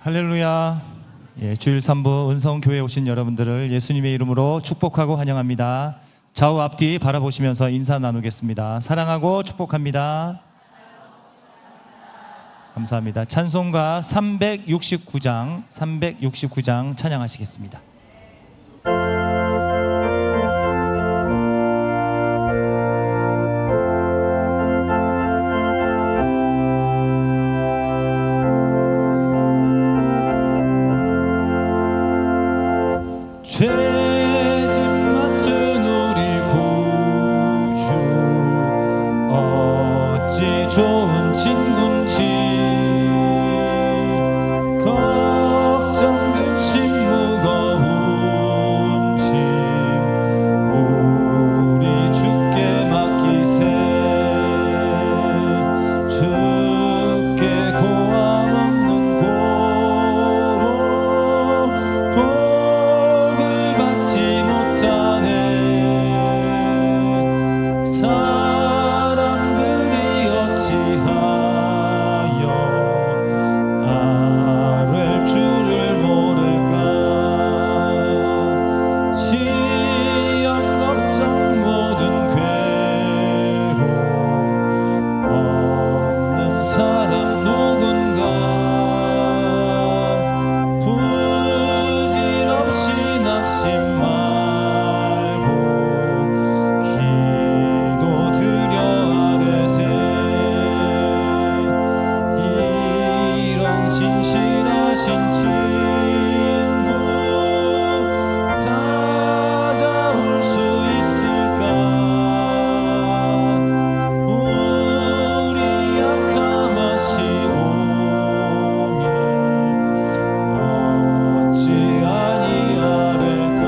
할렐루야. 주일 3부 은성교회에 오신 여러분들을 예수님의 이름으로 축복하고 환영합니다. 좌우 앞뒤 바라보시면서 인사 나누겠습니다. 사랑하고 축복합니다. 감사합니다. 찬송가 369장 찬양하시겠습니다. 죄짐 맡은 우리 구주 어찌 좋은 친군지 걱정 근심 무거운 짐 우리 주께 맡기세 주께 고함 없는 고로 사람들이 어찌하여 아랠 줄을 모를까 시험 걱정 모든 괴로움 없는 사람 누군가 부질없이 낙심 말고 기도드려 아뢰세 이런 진실하신 친구 찾아볼 수 있을까 우리 약함하시오니 어찌 아니하릴까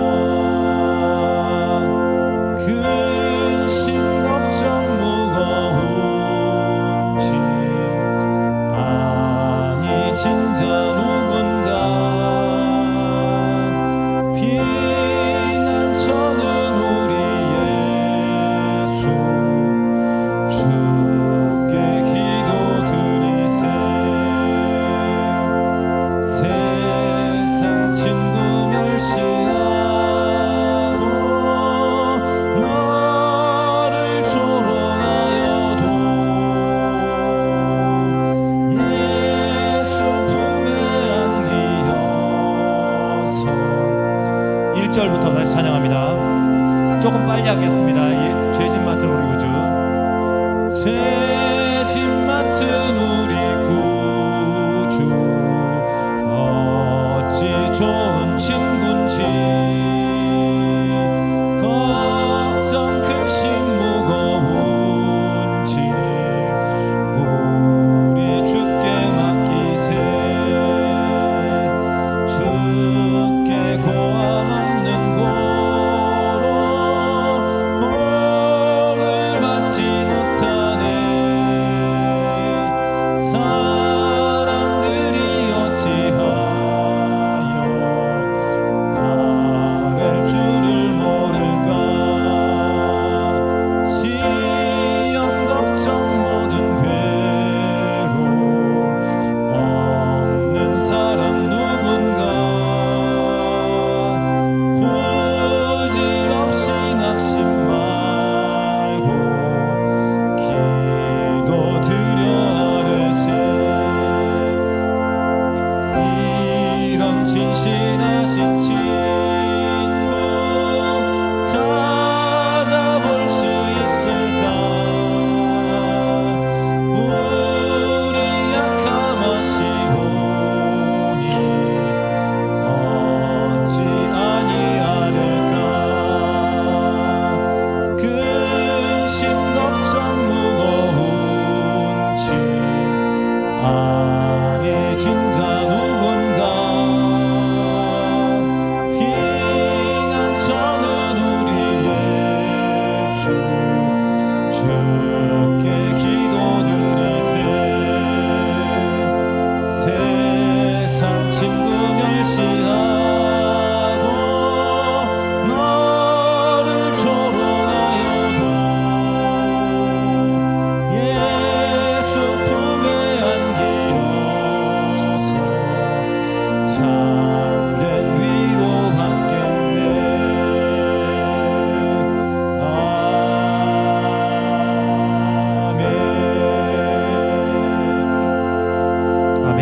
근심 걱정 무거운 짐 아니 진짜 누군가 피난처는 우리 예수 주께 기도드리세 세상 친구 멸시하고 너를 조롱하여도 예수 품에 안기어서 1절부터 다시 찬양합니다. 조금 빨리 하겠습니다. 죄짐 맡은 우리 구주 죄짐 맡은 우리 구주 어찌 좋은 친군지 걱정 근심 무거운 짐 우리 주께 맡기세 주께 고함 없는 고로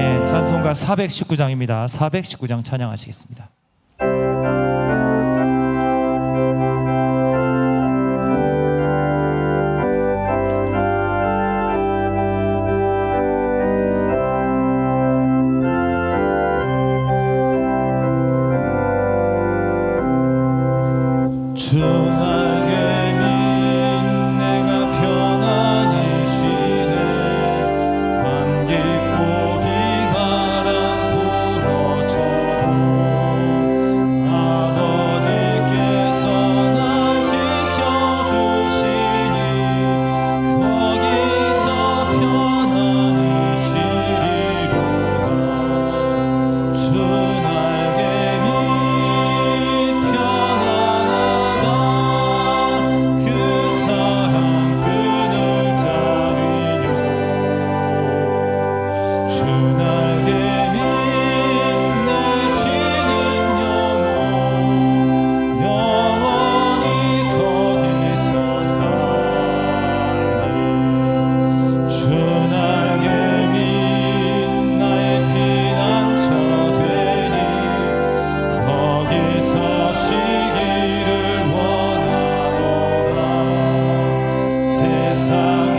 아멘. 찬송가 419장입니다. 419장 찬양하시겠습니다. 주 날개민 내가 편안히 쉬네 밤 깊고 비바람 불어줘도 아버지께서 날 지켜주시니 거기서 편안히 쉬리로다 주 날개민 편안하다 그 사랑 끈을 잡으려 주 날개민 내 쉬는 영원히 거기서 살리 주 날개민 나의 피난처 되니 거기서 쉬기를 원하노라 세상이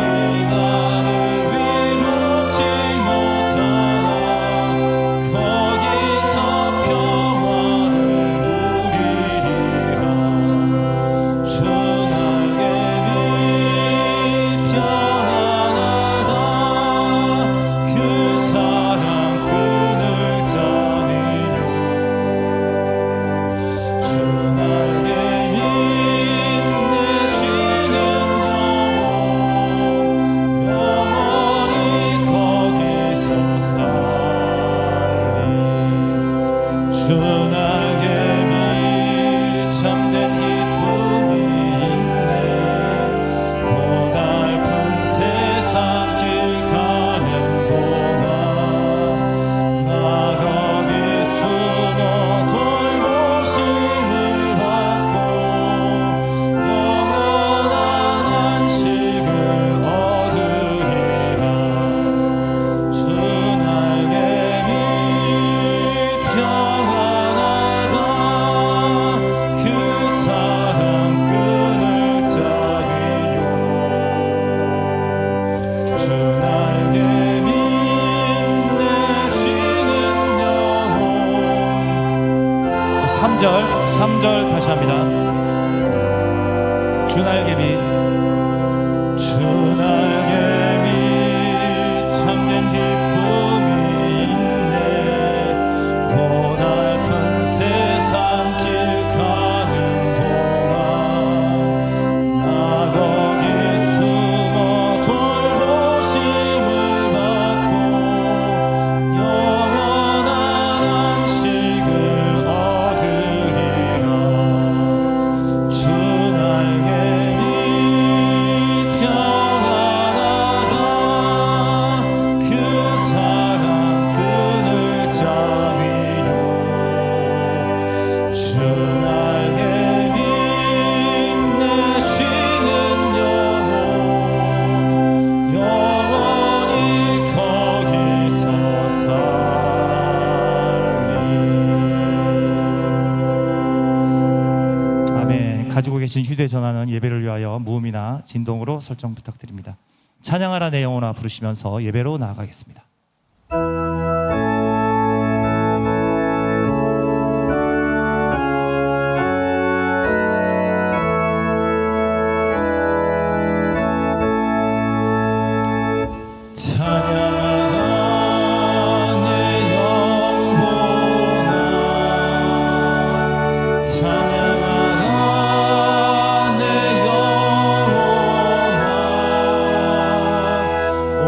나를 위롭지 못하나 거기서 평화를 누리리라 주 날개민 편안하다 그 사랑 끈을 잡으려 주 날개민 내 쉬는 영원히 거기서 살리 주 날개민 참된 기쁨이 있네 고달픈 세상 길 가는 동안 나 거기 숨어 돌보심을 받고 영원한 안식을 얻으리라 주 날개민 편안하다 그 사랑 끈을 잡으려 주 날개민 내 쉬는 영혼 3절 다시 합니다. 주 날개민 주 날개민 참된 기쁨이 있네 고달픈 세상 길 가는 동안 나 거기 숨어 돌보심을 받고 영원한 안식을 얻으리라 주 날개민 편안하다 그 사랑 끈을 잡으려 주 날개민 내 쉬는 영원히 거기서 살리 아멘. 가지고 계신 휴대전화는 예배를 위하여 무음이나 진동으로 설정 부탁드립니다. 찬양하라 내 영혼아 부르시면서 예배로 나아가겠습니다. 찬양하라 내 영혼아 찬양하라 내 영혼아 온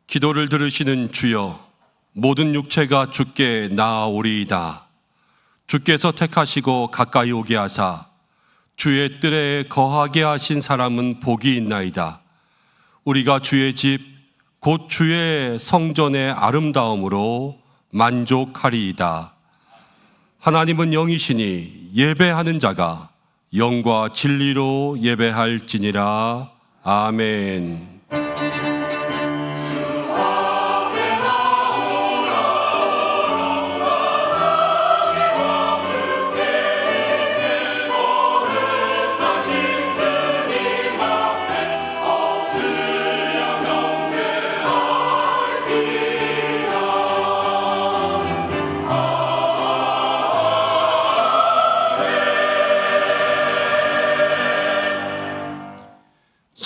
기도를 들으시는 주여, 모든 육체가 주께 나아오리이다. 주께서 택하시고 가까이 오게 하사 주의 뜰에 거하게 하신 사람은 복이 있나이다. 우리가 주의 집, 곧 주의 성전의 아름다움으로 만족하리이다. 하나님은 영이시니 예배하는 자가 영과 진리로 예배할지니라. 아멘.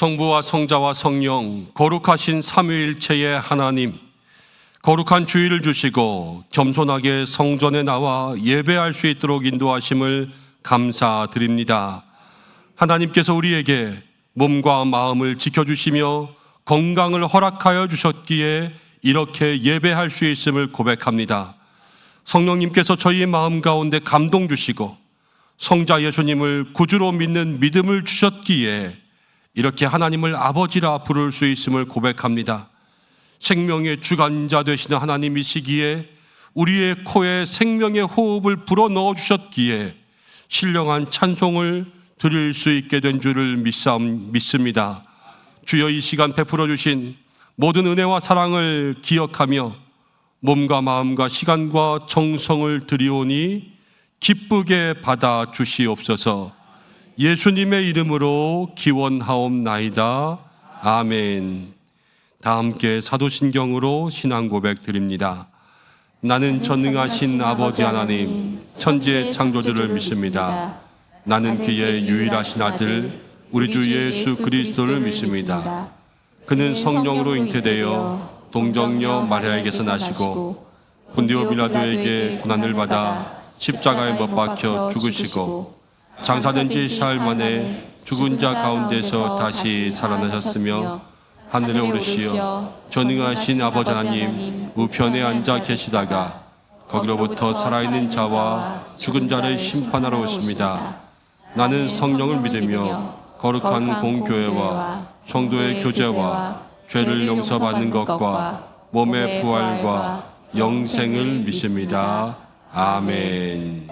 성부와 성자와 성령 거룩하신 삼위일체의 하나님, 거룩한 주의를 주시고 겸손하게 성전에 나와 예배할 수 있도록 인도하심을 감사드립니다. 하나님께서 우리에게 몸과 마음을 지켜주시며 건강을 허락하여 주셨기에 이렇게 예배할 수 있음을 고백합니다. 성령님께서 저희의 마음 가운데 감동 주시고 성자 예수님을 구주로 믿는 믿음을 주셨기에 이렇게 하나님을 아버지라 부를 수 있음을 고백합니다. 생명의 주관자 되시는 하나님이시기에 우리의 코에 생명의 호흡을 불어넣어 주셨기에 신령한 찬송을 드릴 수 있게 된 줄을 믿습니다. 주여, 이 시간 베풀어 주신 모든 은혜와 사랑을 기억하며 몸과 마음과 시간과 정성을 드리오니 기쁘게 받아 주시옵소서. 예수님의 이름으로 기원하옵나이다. 아멘. 다 함께 사도신경으로 신앙 고백 드립니다. 나는 전능하신 아버지 하나님, 천지의 창조주를 믿습니다. 나는 그의 유일하신 아들 우리 주 예수 그리스도를 믿습니다. 그는 성령으로 잉태되어 동정녀 마리아에게서 나시고 본디오 빌라도에게 고난을 받아 십자가에 못 박혀 죽으시고 장사된 지 사흘 만에 죽은 자 가운데서 다시 살아나셨으며 하늘에 오르시어 전능하신 아버지 하나님 우편에 앉아 계시다가 거기로부터 살아있는 자와 죽은 자를 심판하러 오십니다. 나는 성령을 믿으며 거룩한 공교회와 성도의 교제와 죄를 용서받는 것과 몸의 부활과 영생을 믿습니다. 아멘.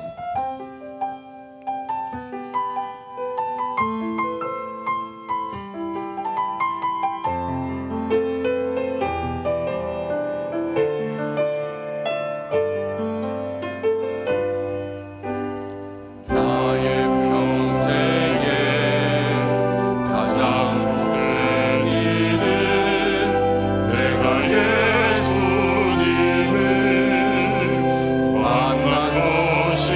예수님을 만난 곳이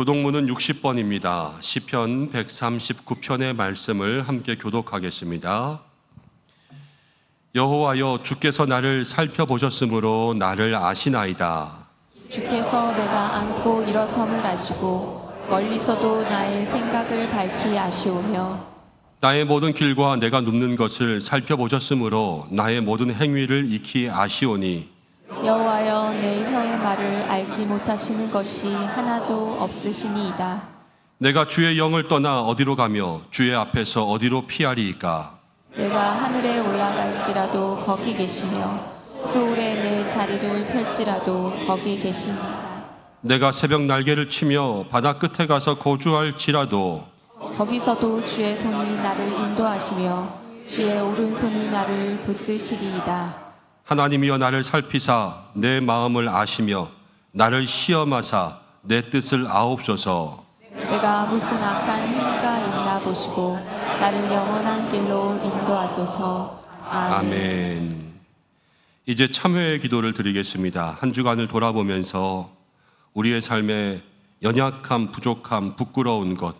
교독문은 60번입니다. 시편 139편의 말씀을 함께 교독하겠습니다. 여호와여, 주께서 나를 살펴보셨으므로 나를 아시나이다. 주께서 내가 앉고 일어섬을 아시고 멀리서도 나의 생각을 밝히 아시오며 나의 모든 길과 내가 눕는 것을 살펴보셨으므로 나의 모든 행위를 익히 아시오니 여호와여, 내 혀의 말을 알지 못하시는 것이 하나도 없으시니이다. 내가 주의 영을 떠나 어디로 가며 주의 앞에서 어디로 피하리이까. 내가 하늘에 올라갈지라도 거기 계시며 수월에 내 자리를 펼지라도 거기 계시니이다. 내가 새벽 날개를 치며 바다 끝에 가서 거주할지라도 거기서도 주의 손이 나를 인도하시며 주의 오른손이 나를 붙드시리이다. 하나님이여, 나를 살피사 내 마음을 아시며 나를 시험하사 내 뜻을 아옵소서. 내가 무슨 악한 행위가 있나 보시고 나를 영원한 길로 인도하소서. 아멘. 이제 참회의 기도를 드리겠습니다. 한 주간을 돌아보면서 우리의 삶에 연약함, 부족함, 부끄러운 것,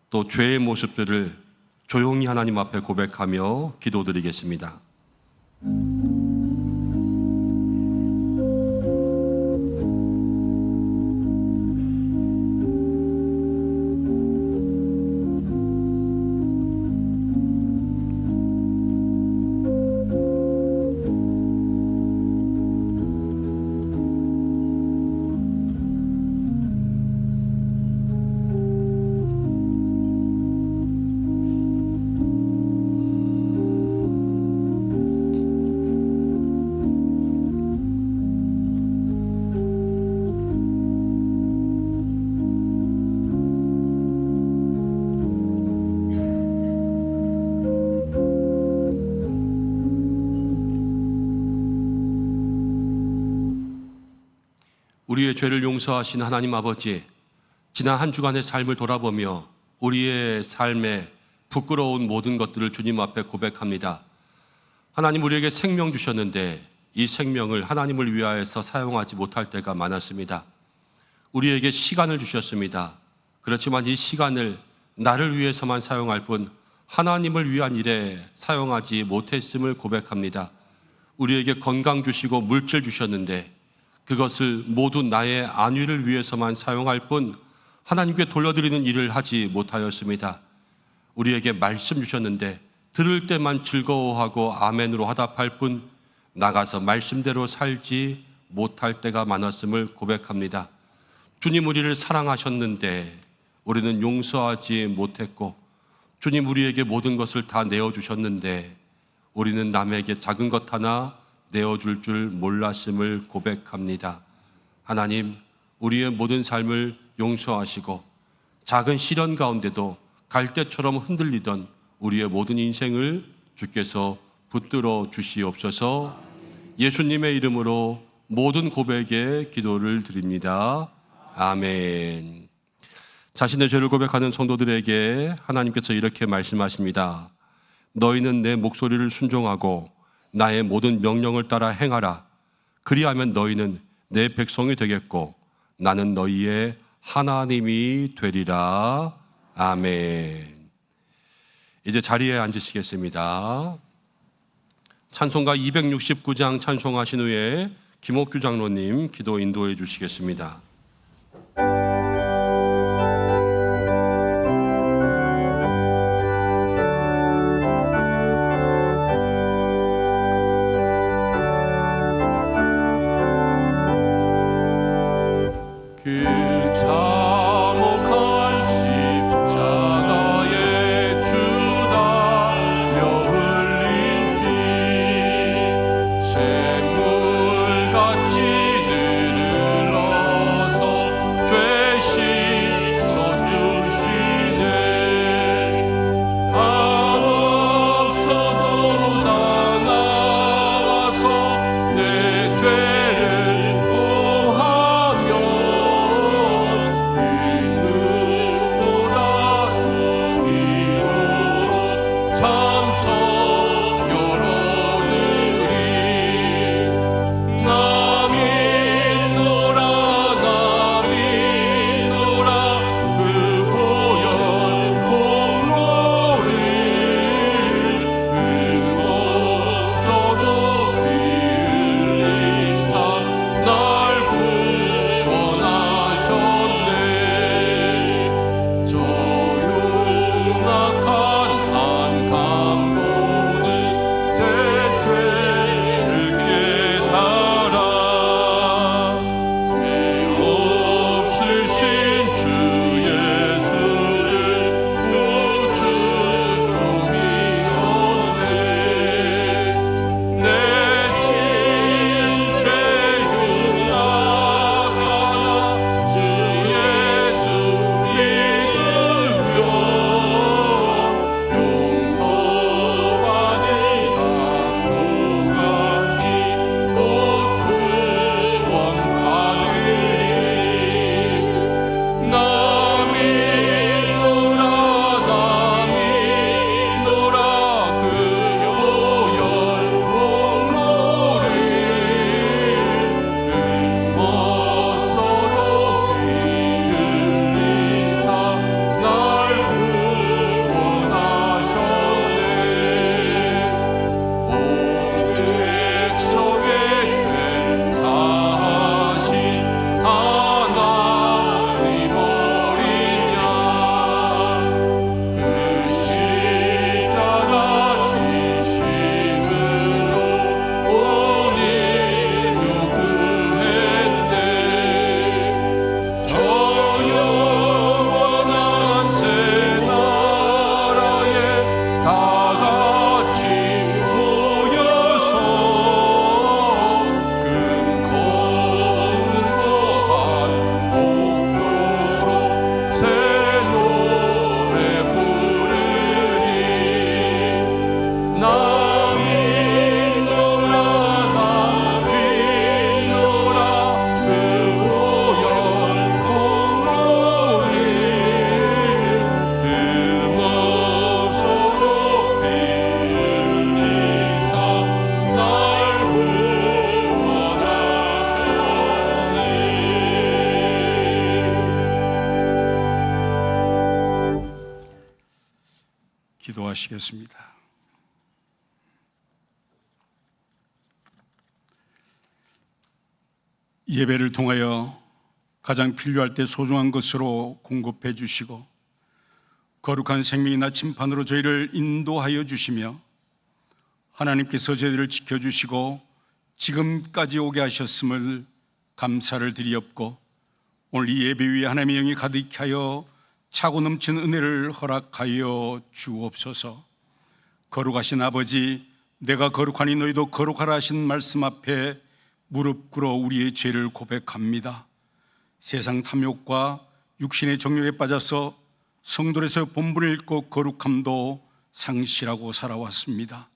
또 죄의 모습들을 조용히 하나님 앞에 고백하며 기도드리겠습니다. 우리의 죄를 용서하신 하나님 아버지, 지난 한 주간의 삶을 돌아보며 우리의 삶에 부끄러운 모든 것들을 주님 앞에 고백합니다. 하나님, 우리에게 생명 주셨는데 이 생명을 하나님을 위하여서 사용하지 못할 때가 많았습니다. 우리에게 시간을 주셨습니다. 그렇지만 이 시간을 나를 위해서만 사용할 뿐 하나님을 위한 일에 사용하지 못했음을 고백합니다. 우리에게 건강 주시고 물질 주셨는데 그것을 모두 나의 안위를 위해서만 사용할 뿐 하나님께 돌려드리는 일을 하지 못하였습니다. 우리에게 말씀 주셨는데 들을 때만 즐거워하고 아멘으로 화답할 뿐 나가서 말씀대로 살지 못할 때가 많았음을 고백합니다. 주님, 우리를 사랑하셨는데 우리는 용서하지 못했고, 주님, 우리에게 모든 것을 다 내어주셨는데 우리는 남에게 작은 것 하나 내어줄 줄 몰랐음을 고백합니다. 하나님, 우리의 모든 삶을 용서하시고 작은 시련 가운데도 갈대처럼 흔들리던 우리의 모든 인생을 주께서 붙들어 주시옵소서. 예수님의 이름으로 모든 고백에 기도를 드립니다. 아멘. 자신의 죄를 고백하는 성도들에게 하나님께서 이렇게 말씀하십니다. 너희는 내 목소리를 순종하고 나의 모든 명령을 따라 행하라. 그리하면 너희는 내 백성이 되겠고 나는 너희의 하나님이 되리라. 아멘. 이제 자리에 앉으시겠습니다. 찬송가 269장 찬송하신 후에 김옥규 장로님 기도 인도해 주시겠습니다. 샘물같이 늘을 기도하시겠습니다. 예배를 통하여 가장 필요할 때 소중한 것으로 공급해 주시고 거룩한 생명이나 침판으로 저희를 인도하여 주시며 하나님께서 저희들을 지켜주시고 지금까지 오게 하셨음을 감사를 드리옵고 오늘 이 예배 위에 하나님의 영이 가득히 하여 차고 넘치는 은혜를 허락하여 주옵소서. 거룩하신 아버지, 내가 거룩하니 너희도 거룩하라 하신 말씀 앞에 무릎 꿇어 우리의 죄를 고백합니다. 세상 탐욕과 육신의 정욕에 빠져서 성도에서 본분을 잃고 거룩함도 상실하고 살아왔습니다.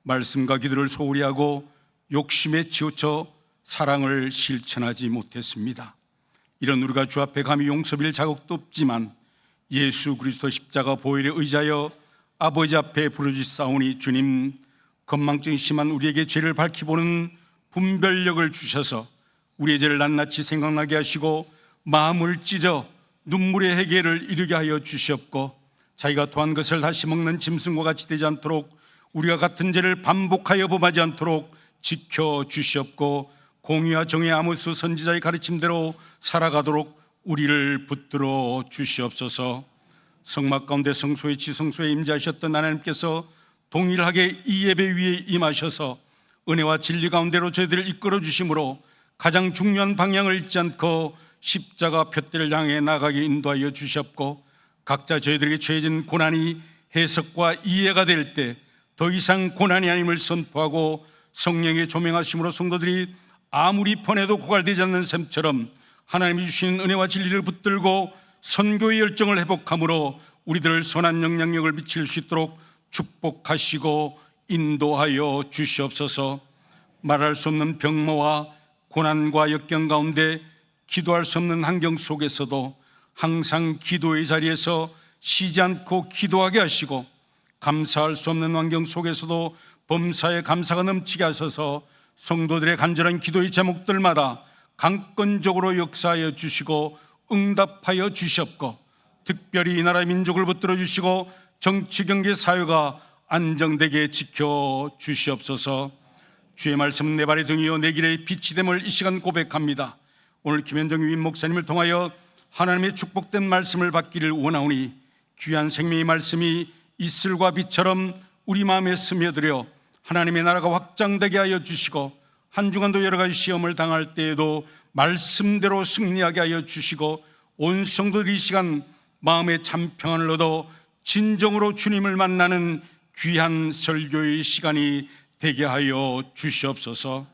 말씀과 기도를 소홀히 하고 욕심에 치우쳐 사랑을 실천하지 못했습니다. 이런 우리가 주 앞에 감히 용서빌 자격도 없지만 예수 그리스도 십자가 보혈에 의지하여 아버지 앞에 부르짖사오니 주님, 건망증이 심한 우리에게 죄를 밝히보는 분별력을 주셔서 우리의 죄를 낱낱이 생각나게 하시고 마음을 찢어 눈물의 해결을 이루게 하여 주시옵고 자기가 토한 것을 다시 먹는 짐승과 같이 되지 않도록 우리가 같은 죄를 반복하여 범하지 않도록 지켜주시옵고 공의와 정의의 아모스 선지자의 가르침대로 살아가도록 우리를 붙들어 주시옵소서. 성막 가운데 성소의 지성소에 임재하셨던 하나님께서 동일하게 이 예배 위에 임하셔서 은혜와 진리 가운데로 저희들을 이끌어 주심으로 가장 중요한 방향을 잃지 않고 십자가 푯대를 향해 나가게 인도하여 주시옵고 각자 저희들에게 처해진 고난이 해석과 이해가 될 때 더 이상 고난이 아님을 선포하고 성령의 조명하심으로 성도들이 아무리 번해도 고갈되지 않는 셈처럼 하나님이 주신 은혜와 진리를 붙들고 선교의 열정을 회복함으로 우리들 선한 영향력을 미칠 수 있도록 축복하시고 인도하여 주시옵소서. 말할 수 없는 병모와 고난과 역경 가운데 기도할 수 없는 환경 속에서도 항상 기도의 자리에서 쉬지 않고 기도하게 하시고 감사할 수 없는 환경 속에서도 범사에 감사가 넘치게 하셔서 성도들의 간절한 기도의 제목들마다 강권적으로 역사하여 주시고 응답하여 주시옵고 특별히 이 나라의 민족을 붙들어 주시고 정치, 경제, 사회가 안정되게 지켜 주시옵소서. 주의 말씀 내 발의 등이요 내 길의 빛이 됨을 이 시간 고백합니다. 오늘 김현정 위임 목사님을 통하여 하나님의 축복된 말씀을 받기를 원하오니 귀한 생명의 말씀이 이슬과 빛처럼 우리 마음에 스며들어 하나님의 나라가 확장되게 하여 주시고 한 주간도 여러 가지 시험을 당할 때에도 말씀대로 승리하게 하여 주시고 온 성도들이 이 시간 마음의 참 평안을 얻어 진정으로 주님을 만나는 귀한 설교의 시간이 되게 하여 주시옵소서.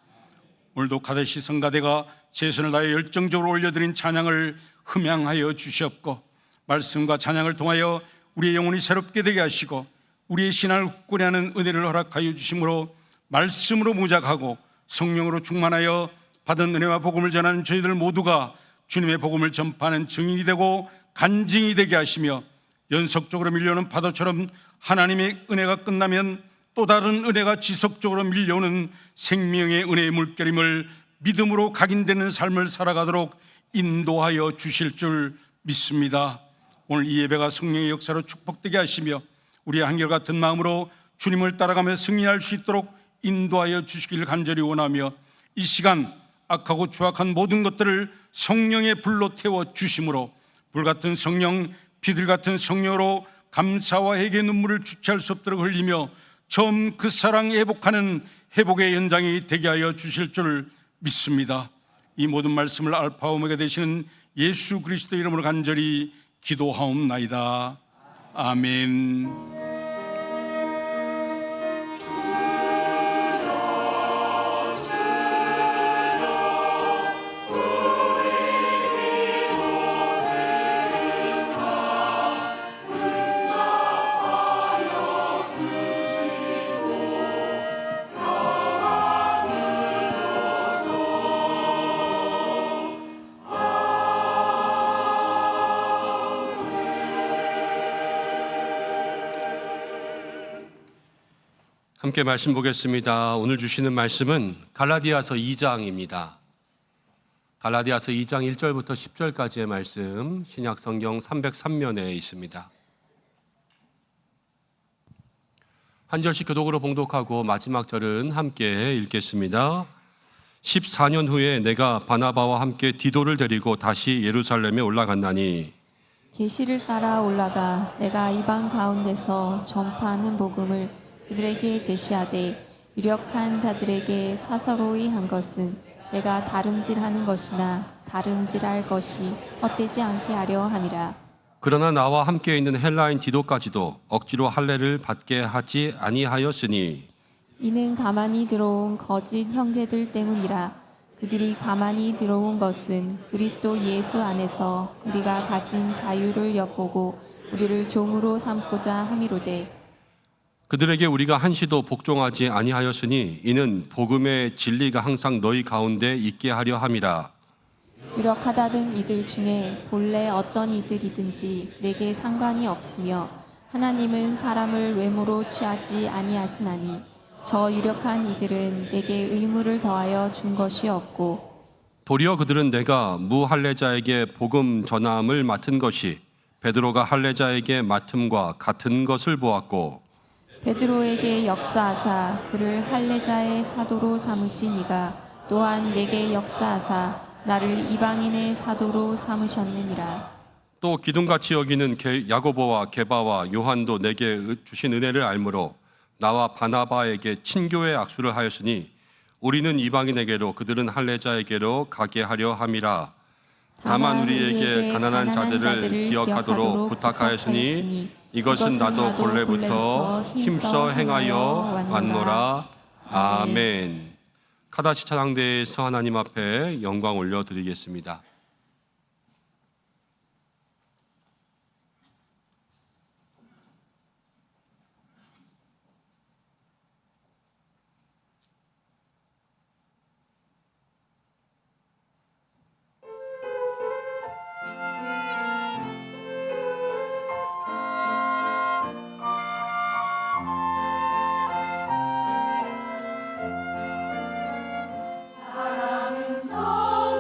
오늘도 가데시 성가대가 최선을 다해 열정적으로 올려드린 찬양을 흠양하여 주시옵고 말씀과 찬양을 통하여 우리의 영혼이 새롭게 되게 하시고 우리의 신앙을 굳건히 하는 은혜를 허락하여 주심으로 말씀으로 무작하고 성령으로 충만하여 받은 은혜와 복음을 전하는 저희들 모두가 주님의 복음을 전파하는 증인이 되고 간증이 되게 하시며 연속적으로 밀려오는 파도처럼 하나님의 은혜가 끝나면 또 다른 은혜가 지속적으로 밀려오는 생명의 은혜의 물결임을 믿음으로 각인되는 삶을 살아가도록 인도하여 주실 줄 믿습니다. 오늘 이 예배가 성령의 역사로 축복되게 하시며 우리의 한결같은 마음으로 주님을 따라가며 승리할 수 있도록 인도하여 주시길 간절히 원하며 이 시간 악하고 추악한 모든 것들을 성령의 불로 태워 주심으로 불같은 성령, 비둘 같은 성령으로 감사와 회개의 눈물을 주체할 수 없도록 흘리며 처음 그 사랑 회복하는 회복의 연장이 되게 하여 주실 줄 믿습니다. 이 모든 말씀을 알파 오메가 되시는 예수 그리스도 이름으로 간절히 기도하옵나이다. 아멘. 함께 말씀 보겠습니다. 오늘 주시는 말씀은 갈라디아서 2장입니다. 갈라디아서 2장 1절부터 10절까지의 말씀 신약 성경 303면에 있습니다. 한 절씩 교독으로 봉독하고 마지막 절은 함께 읽겠습니다. 14년 후에 내가 바나바와 함께 디도를 데리고 다시 예루살렘에 올라갔나니 계시를 따라 올라가 내가 이방 가운데서 전파하는 복음을 그들에게 제시하되 유력한 자들에게 사사로이 한 것은 내가 다름질하는 것이나 다름질할 것이 헛되지 않게 하려 함이라. 그러나 나와 함께 있는 헬라인 디도까지도 억지로 할례를 받게 하지 아니하였으니 이는 가만히 들어온 거짓 형제들 때문이라. 그들이 가만히 들어온 것은 그리스도 예수 안에서 우리가 가진 자유를 엿보고 우리를 종으로 삼고자 함이로되 그들에게 우리가 한시도 복종하지 아니하였으니 이는 복음의 진리가 항상 너희 가운데 있게 하려 함이라. 유력하다든 이들 중에 본래 어떤 이들이든지 내게 상관이 없으며 하나님은 사람을 외모로 취하지 아니하시나니 저 유력한 이들은 내게 의무를 더하여 준 것이 없고 도리어 그들은 내가 무할례자에게 복음 전함을 맡은 것이 베드로가 할례자에게 맡음과 같은 것을 보았고 베드로에게 역사하사 그를 할례자의 사도로 삼으신 이가 또한 내게 역사하사 나를 이방인의 사도로 삼으셨느니라. 또 기둥같이 여기는 야고보와 게바와 요한도 내게 주신 은혜를 알므로 나와 바나바에게 친교의 악수를 하였으니 우리는 이방인에게로 그들은 할례자에게로 가게 하려 함이라. 다만 우리에게 가난한 자들을 기억하도록 부탁하였으니 이것은 나도 본래부터 힘써 행하여 왔노라. 아멘. 카다시 찬양대에서 하나님 앞에 영광 올려드리겠습니다. 사랑은 정말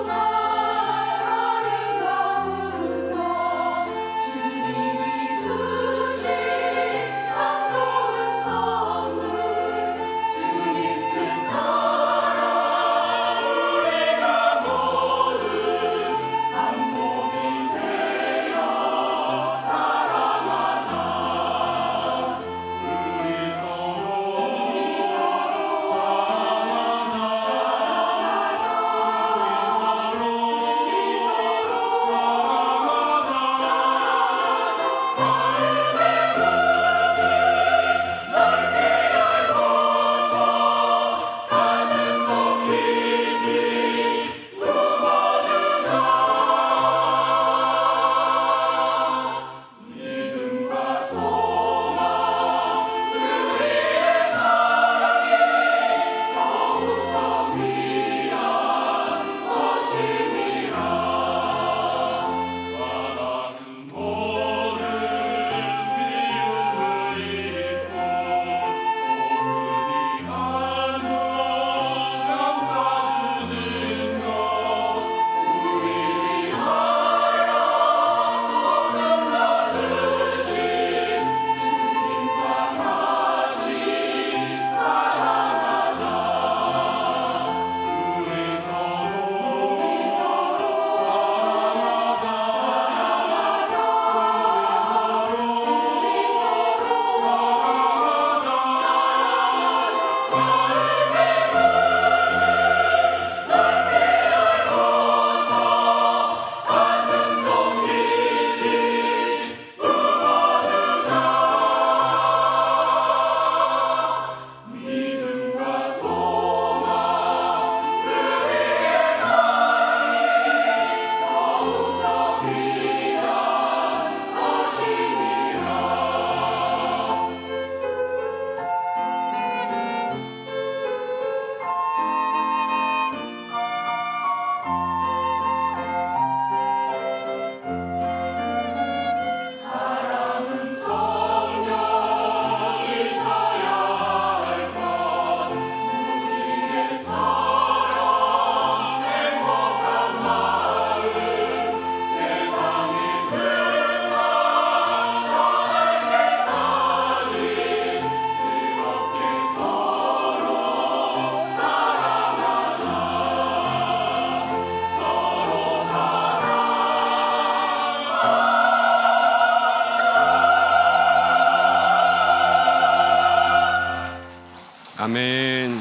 아멘.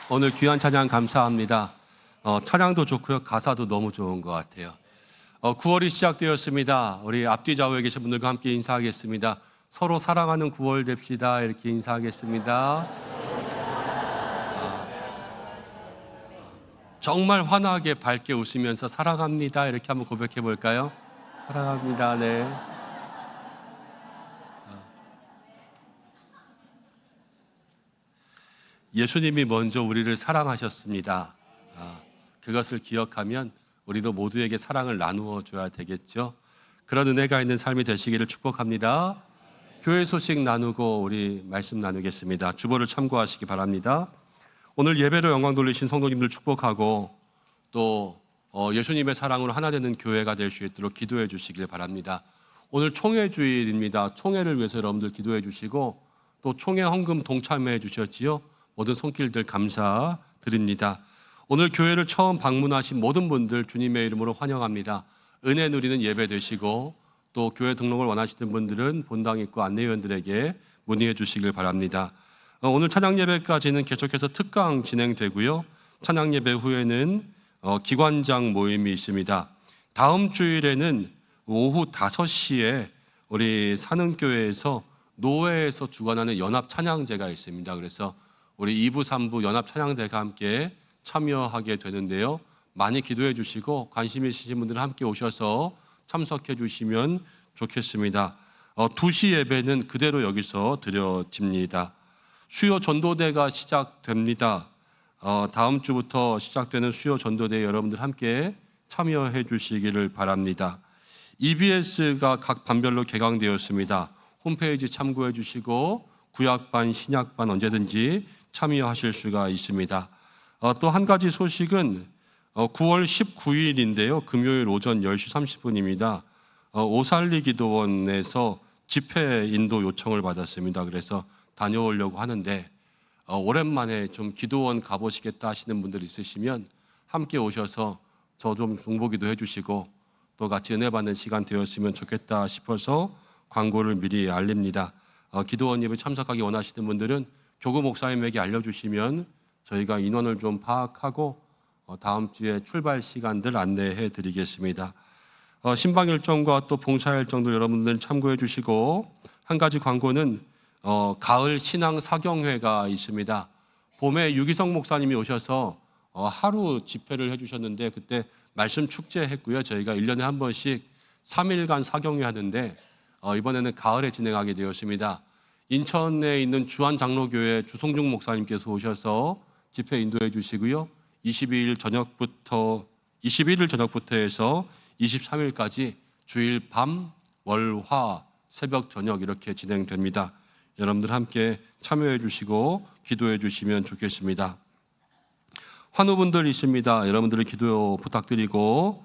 오늘 귀한 찬양 감사합니다. 찬양도 좋고요. 가사도 너무 좋은 것 같아요. 9월이 시작되었습니다. 우리 앞뒤 좌우에 계신 분들과 함께 인사하겠습니다. 서로 사랑하는 9월 됩시다. 이렇게 인사하겠습니다. 정말 환하게 밝게 웃으면서 사랑합니다. 이렇게 한번 고백해 볼까요? 사랑합니다. 네. 예수님이 먼저 우리를 사랑하셨습니다. 그것을 기억하면 우리도 모두에게 사랑을 나누어 줘야 되겠죠. 그런 은혜가 있는 삶이 되시기를 축복합니다. 교회 소식 나누고 우리 말씀 나누겠습니다. 주보를 참고하시기 바랍니다. 오늘 예배로 영광 돌리신 성도님들 축복하고 또 예수님의 사랑으로 하나 되는 교회가 될 수 있도록 기도해 주시길 바랍니다. 오늘 총회 주일입니다. 총회를 위해서 여러분들 기도해 주시고 또 총회 헌금 동참해 주셨지요. 모든 손길들 감사드립니다. 오늘 교회를 처음 방문하신 모든 분들 주님의 이름으로 환영합니다. 은혜 누리는 예배 되시고 또 교회 등록을 원하시는 분들은 본당 입구 안내위원들에게 문의해 주시길 바랍니다. 오늘 찬양 예배까지는 계속해서 특강 진행되고요. 찬양 예배 후에는 기관장 모임이 있습니다. 다음 주일에는 오후 5시에 우리 산흥교회에서 노회에서 주관하는 연합 찬양제가 있습니다. 그래서 우리 2부, 3부 연합 찬양대가 함께 참여하게 되는데요. 많이 기도해 주시고 관심 있으신 분들은 함께 오셔서 참석해 주시면 좋겠습니다. 2시 예배는 그대로 여기서 드려집니다. 수요 전도대가 시작됩니다. 다음 주부터 시작되는 수요 전도대에 여러분들 함께 참여해 주시기를 바랍니다. EBS가 각 반별로 개강되었습니다. 홈페이지 참고해 주시고 구약반, 신약반 언제든지 참여하실 수가 있습니다. 또 한 가지 소식은 9월 19일인데요. 금요일 오전 10시 30분입니다. 오살리 기도원에서 집회 인도 요청을 받았습니다. 그래서 다녀오려고 하는데 오랜만에 좀 기도원 가보시겠다 하시는 분들 있으시면 함께 오셔서 저 좀 중보기도 해주시고 또 같이 은혜 받는 시간 되었으면 좋겠다 싶어서 광고를 미리 알립니다. 기도원 예배 참석하기 원하시는 분들은 교구 목사님에게 알려주시면 저희가 인원을 좀 파악하고 다음 주에 출발 시간들 안내해 드리겠습니다. 신방 일정과 또 봉사 일정들 여러분들 참고해 주시고 한 가지 광고는 가을 신앙 사경회가 있습니다. 봄에 유기성 목사님이 오셔서 하루 집회를 해주셨는데 그때 말씀 축제했고요. 저희가 1년에 한 번씩 3일간 사경회 하는데 이번에는 가을에 진행하게 되었습니다. 인천에 있는 주한장로교회 주송중 목사님께서 오셔서 집회 인도해 주시고요. 21일 저녁부터 해서 23일까지 주일 밤, 월, 화, 새벽, 저녁 이렇게 진행됩니다. 여러분들 함께 참여해 주시고 기도해 주시면 좋겠습니다. 환우분들 있습니다. 여러분들의 기도 부탁드리고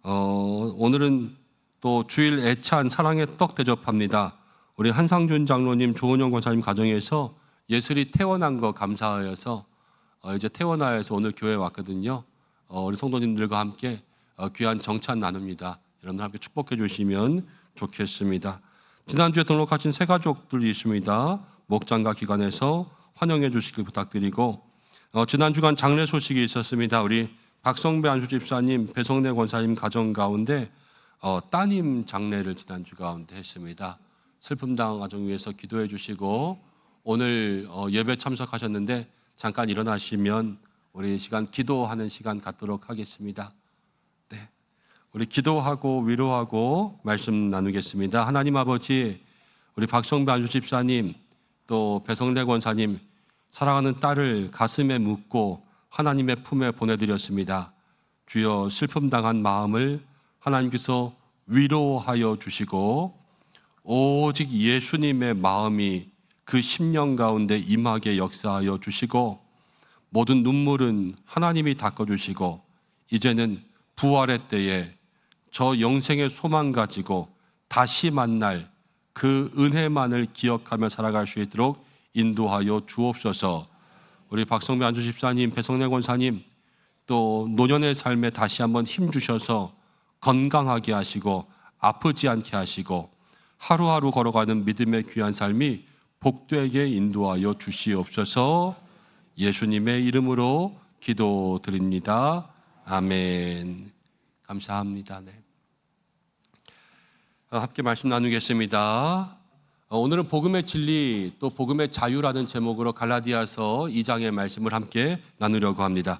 오늘은 또 주일 애찬 사랑의 떡 대접합니다. 우리 한상준 장로님, 조은영 권사님 가정에서 예슬이 태어난 거 감사하여서 이제 태어나서 오늘 교회에 왔거든요. 우리 성도님들과 함께 귀한 정찬 나눕니다. 여러분들 함께 축복해 주시면 좋겠습니다. 지난주에 등록하신 새 가족들이 있습니다. 목장과 기관에서 환영해 주시길 부탁드리고 지난 주간 장례 소식이 있었습니다. 우리 박성배 안수집사님, 배성래 권사님 가정 가운데 따님 장례를 지난주 가운데 했습니다. 슬픔 당한 가정 위해서 기도해 주시고 오늘 예배 참석하셨는데 잠깐 일어나시면 우리 시간 기도하는 시간 갖도록 하겠습니다. 네, 우리 기도하고 위로하고 말씀 나누겠습니다. 하나님 아버지, 우리 박성배 안수 집사님 또 배성래 권사님 사랑하는 딸을 가슴에 묻고 하나님의 품에 보내드렸습니다. 주여 슬픔 당한 마음을 하나님께서 위로하여 주시고 오직 예수님의 마음이 그 심령 가운데 임하게 역사하여 주시고 모든 눈물은 하나님이 닦아주시고 이제는 부활의 때에 저 영생의 소망 가지고 다시 만날 그 은혜만을 기억하며 살아갈 수 있도록 인도하여 주옵소서. 우리 박성배 안수집사님, 배성래 권사님 또 노년의 삶에 다시 한번 힘주셔서 건강하게 하시고 아프지 않게 하시고 하루하루 걸어가는 믿음의 귀한 삶이 복되게 인도하여 주시옵소서. 예수님의 이름으로 기도드립니다. 아멘. 감사합니다. 네. 함께 말씀 나누겠습니다. 오늘은 복음의 진리 또 복음의 자유라는 제목으로 갈라디아서 2장의 말씀을 함께 나누려고 합니다.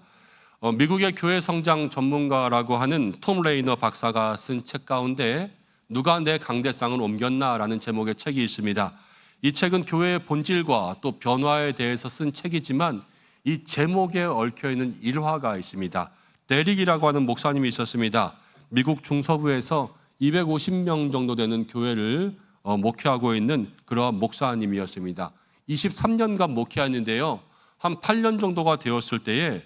미국의 교회 성장 전문가라고 하는 톰 레이너 박사가 쓴 책 가운데 누가 내 강대상을 옮겼나라는 제목의 책이 있습니다. 이 책은 교회의 본질과 또 변화에 대해서 쓴 책이지만 이 제목에 얽혀있는 일화가 있습니다. 데릭이라고 하는 목사님이 있었습니다. 미국 중서부에서 250명 정도 되는 교회를 목회하고 있는 그러한 목사님이었습니다. 23년간 목회했는데요. 한 8년 정도가 되었을 때에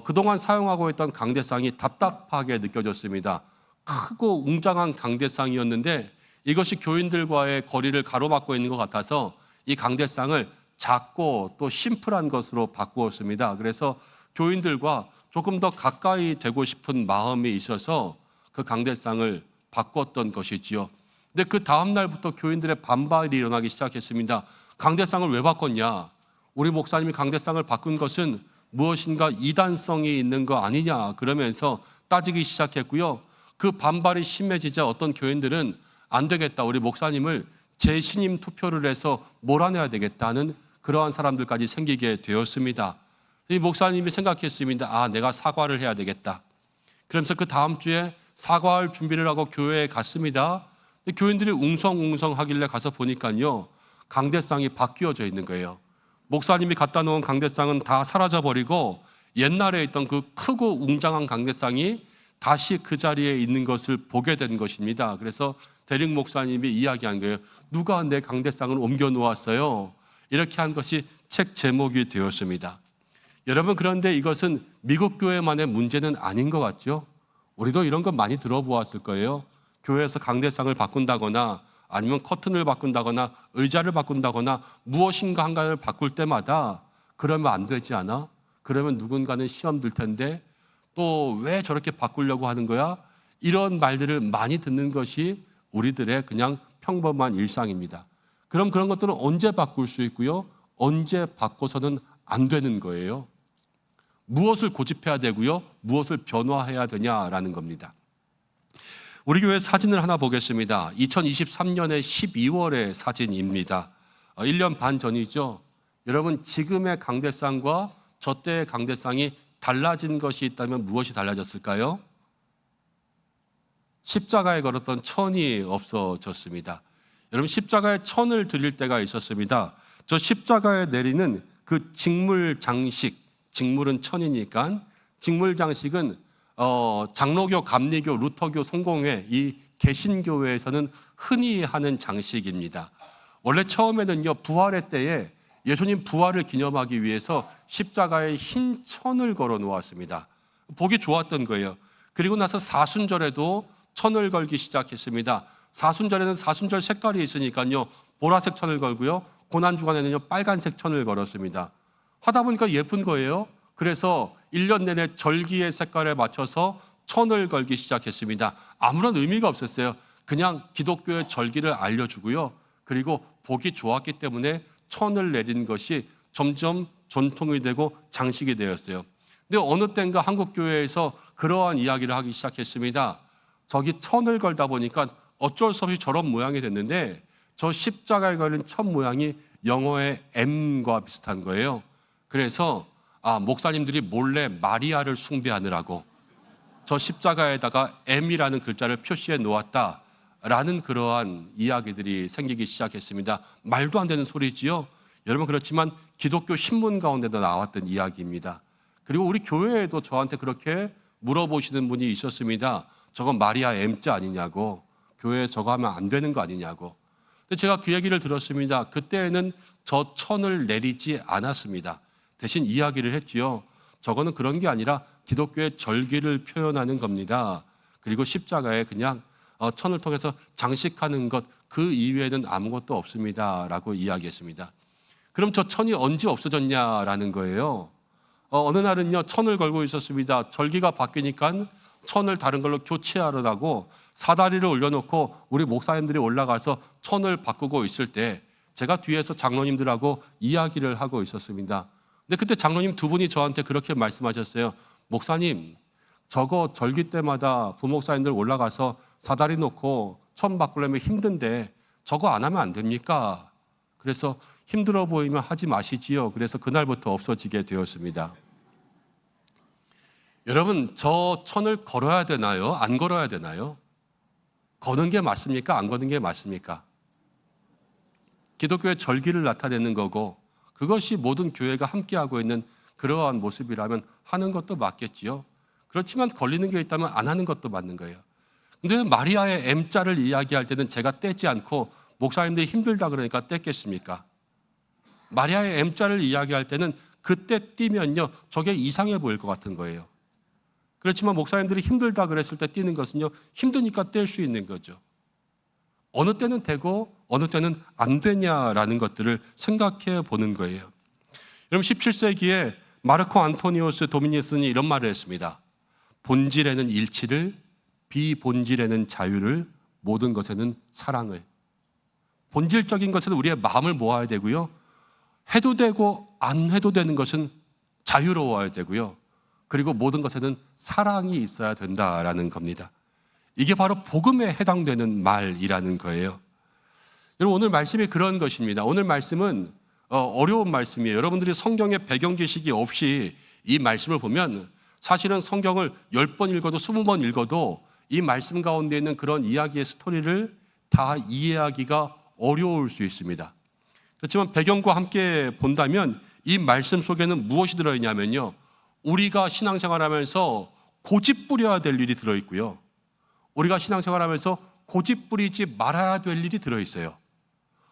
그동안 사용하고 있던 강대상이 답답하게 느껴졌습니다. 크고 웅장한 강대상이었는데 이것이 교인들과의 거리를 가로막고 있는 것 같아서 이 강대상을 작고 또 심플한 것으로 바꾸었습니다. 그래서 교인들과 조금 더 가까이 되고 싶은 마음이 있어서 그 강대상을 바꿨던 것이지요. 근데 그 다음 날부터 교인들의 반발이 일어나기 시작했습니다. 강대상을 왜 바꿨냐? 우리 목사님이 강대상을 바꾼 것은 무엇인가 이단성이 있는 거 아니냐? 그러면서 따지기 시작했고요. 그 반발이 심해지자 어떤 교인들은 안 되겠다. 우리 목사님을 재신임 투표를 해서 몰아내야 되겠다는 그러한 사람들까지 생기게 되었습니다. 이 목사님이 생각했습니다. 내가 사과를 해야 되겠다. 그러면서 그 다음 주에 사과할 준비를 하고 교회에 갔습니다. 교인들이 웅성웅성 하길래 가서 보니까요. 강대상이 바뀌어져 있는 거예요. 목사님이 갖다 놓은 강대상은 다 사라져버리고 옛날에 있던 그 크고 웅장한 강대상이 다시 그 자리에 있는 것을 보게 된 것입니다. 그래서 데릭 목사님이 이야기한 거예요. 누가 내 강대상을 옮겨 놓았어요? 이렇게 한 것이 책 제목이 되었습니다. 여러분, 그런데 이것은 미국 교회만의 문제는 아닌 것 같죠? 우리도 이런 거 많이 들어보았을 거예요. 교회에서 강대상을 바꾼다거나 아니면 커튼을 바꾼다거나 의자를 바꾼다거나 무엇인가 한가를 바꿀 때마다 그러면 안 되지 않아? 그러면 누군가는 시험 들 텐데 또 왜 저렇게 바꾸려고 하는 거야? 이런 말들을 많이 듣는 것이 우리들의 그냥 평범한 일상입니다. 그럼 그런 것들은 언제 바꿀 수 있고요? 언제 바꿔서는 안 되는 거예요. 무엇을 고집해야 되고요? 무엇을 변화해야 되냐라는 겁니다. 우리 교회 사진을 하나 보겠습니다. 2023년의 12월의 사진입니다. 1년 반 전이죠. 여러분, 지금의 강대상과 저 때의 강대상이 달라진 것이 있다면 무엇이 달라졌을까요? 십자가에 걸었던 천이 없어졌습니다. 여러분, 십자가에 천을 드릴 때가 있었습니다. 저 십자가에 내리는 그 직물 장식, 직물은 천이니까 직물 장식은 장로교, 감리교, 루터교, 성공회, 이 개신교회에서는 흔히 하는 장식입니다. 원래 처음에는요, 부활의 때에 예수님 부활을 기념하기 위해서 십자가에 흰 천을 걸어 놓았습니다. 보기 좋았던 거예요. 그리고 나서 사순절에도 천을 걸기 시작했습니다. 사순절에는 사순절 색깔이 있으니까요, 보라색 천을 걸고요, 고난주간에는요, 빨간색 천을 걸었습니다. 하다 보니까 예쁜 거예요. 그래서 1년 내내 절기의 색깔에 맞춰서 천을 걸기 시작했습니다. 아무런 의미가 없었어요. 그냥 기독교의 절기를 알려주고요. 그리고 보기 좋았기 때문에 천을 내린 것이 점점 전통이 되고 장식이 되었어요. 근데 어느 때인가 한국교회에서 그러한 이야기를 하기 시작했습니다. 저기 천을 걸다 보니까 어쩔 수 없이 저런 모양이 됐는데 저 십자가에 걸린 천 모양이 영어의 M과 비슷한 거예요. 그래서 목사님들이 몰래 마리아를 숭배하느라고 저 십자가에다가 M이라는 글자를 표시해 놓았다라는 그러한 이야기들이 생기기 시작했습니다. 말도 안 되는 소리지요. 여러분, 그렇지만 기독교 신문 가운데도 나왔던 이야기입니다. 그리고 우리 교회에도 저한테 그렇게 물어보시는 분이 있었습니다. 저건 마리아 M자 아니냐고, 교회에 저거 하면 안 되는 거 아니냐고. 근데 제가 그 얘기를 들었습니다. 그때는 저 천을 내리지 않았습니다. 대신 이야기를 했지요. 저거는 그런 게 아니라 기독교의 절기를 표현하는 겁니다. 그리고 십자가에 그냥 천을 통해서 장식하는 것, 그 이외에는 아무것도 없습니다 라고 이야기했습니다. 그럼 저 천이 언제 없어졌냐라는 거예요. 어느 날은요, 천을 걸고 있었습니다. 절기가 바뀌니까 천을 다른 걸로 교체하려고 사다리를 올려놓고 우리 목사님들이 올라가서 천을 바꾸고 있을 때 제가 뒤에서 장로님들하고 이야기를 하고 있었습니다. 근데 그때 장로님 두 분이 저한테 그렇게 말씀하셨어요. 목사님, 저거 절기 때마다 부목사님들 올라가서 사다리 놓고 처음 바꾸려면 힘든데 저거 안 하면 안 됩니까? 그래서 힘들어 보이면 하지 마시지요. 그래서 그날부터 없어지게 되었습니다. 여러분, 저 천을 걸어야 되나요? 안 걸어야 되나요? 거는 게 맞습니까? 안 거는 게 맞습니까? 기독교의 절기를 나타내는 거고 그것이 모든 교회가 함께하고 있는 그러한 모습이라면 하는 것도 맞겠지요. 그렇지만 걸리는 게 있다면 안 하는 것도 맞는 거예요. 근데 마리아의 M자를 이야기할 때는 제가 떼지 않고 목사님들이 힘들다 그러니까 뗐겠습니까? 마리아의 M자를 이야기할 때는 그때 띄면요 저게 이상해 보일 것 같은 거예요. 그렇지만 목사님들이 힘들다 그랬을 때 띄는 것은요 힘드니까 뗄 수 있는 거죠. 어느 때는 되고 어느 때는 안 되냐라는 것들을 생각해 보는 거예요. 여러분 17세기에 마르코 안토니우스 도미니스는 이런 말을 했습니다. 본질에는 일치를, 비본질에는 자유를, 모든 것에는 사랑을. 본질적인 것은 우리의 마음을 모아야 되고요. 해도 되고 안 해도 되는 것은 자유로워야 되고요. 그리고 모든 것에는 사랑이 있어야 된다라는 겁니다. 이게 바로 복음에 해당되는 말이라는 거예요. 여러분 오늘 말씀이 그런 것입니다. 오늘 말씀은 어려운 말씀이에요. 여러분들이 성경의 배경 지식이 없이 이 말씀을 보면 사실은 성경을 10번 읽어도 20번 읽어도 이 말씀 가운데 있는 그런 이야기의 스토리를 다 이해하기가 어려울 수 있습니다. 그렇지만 배경과 함께 본다면 이 말씀 속에는 무엇이 들어있냐면요. 우리가 신앙생활하면서 고집 부려야 될 일이 들어있고요. 우리가 신앙생활하면서 고집 부리지 말아야 될 일이 들어있어요.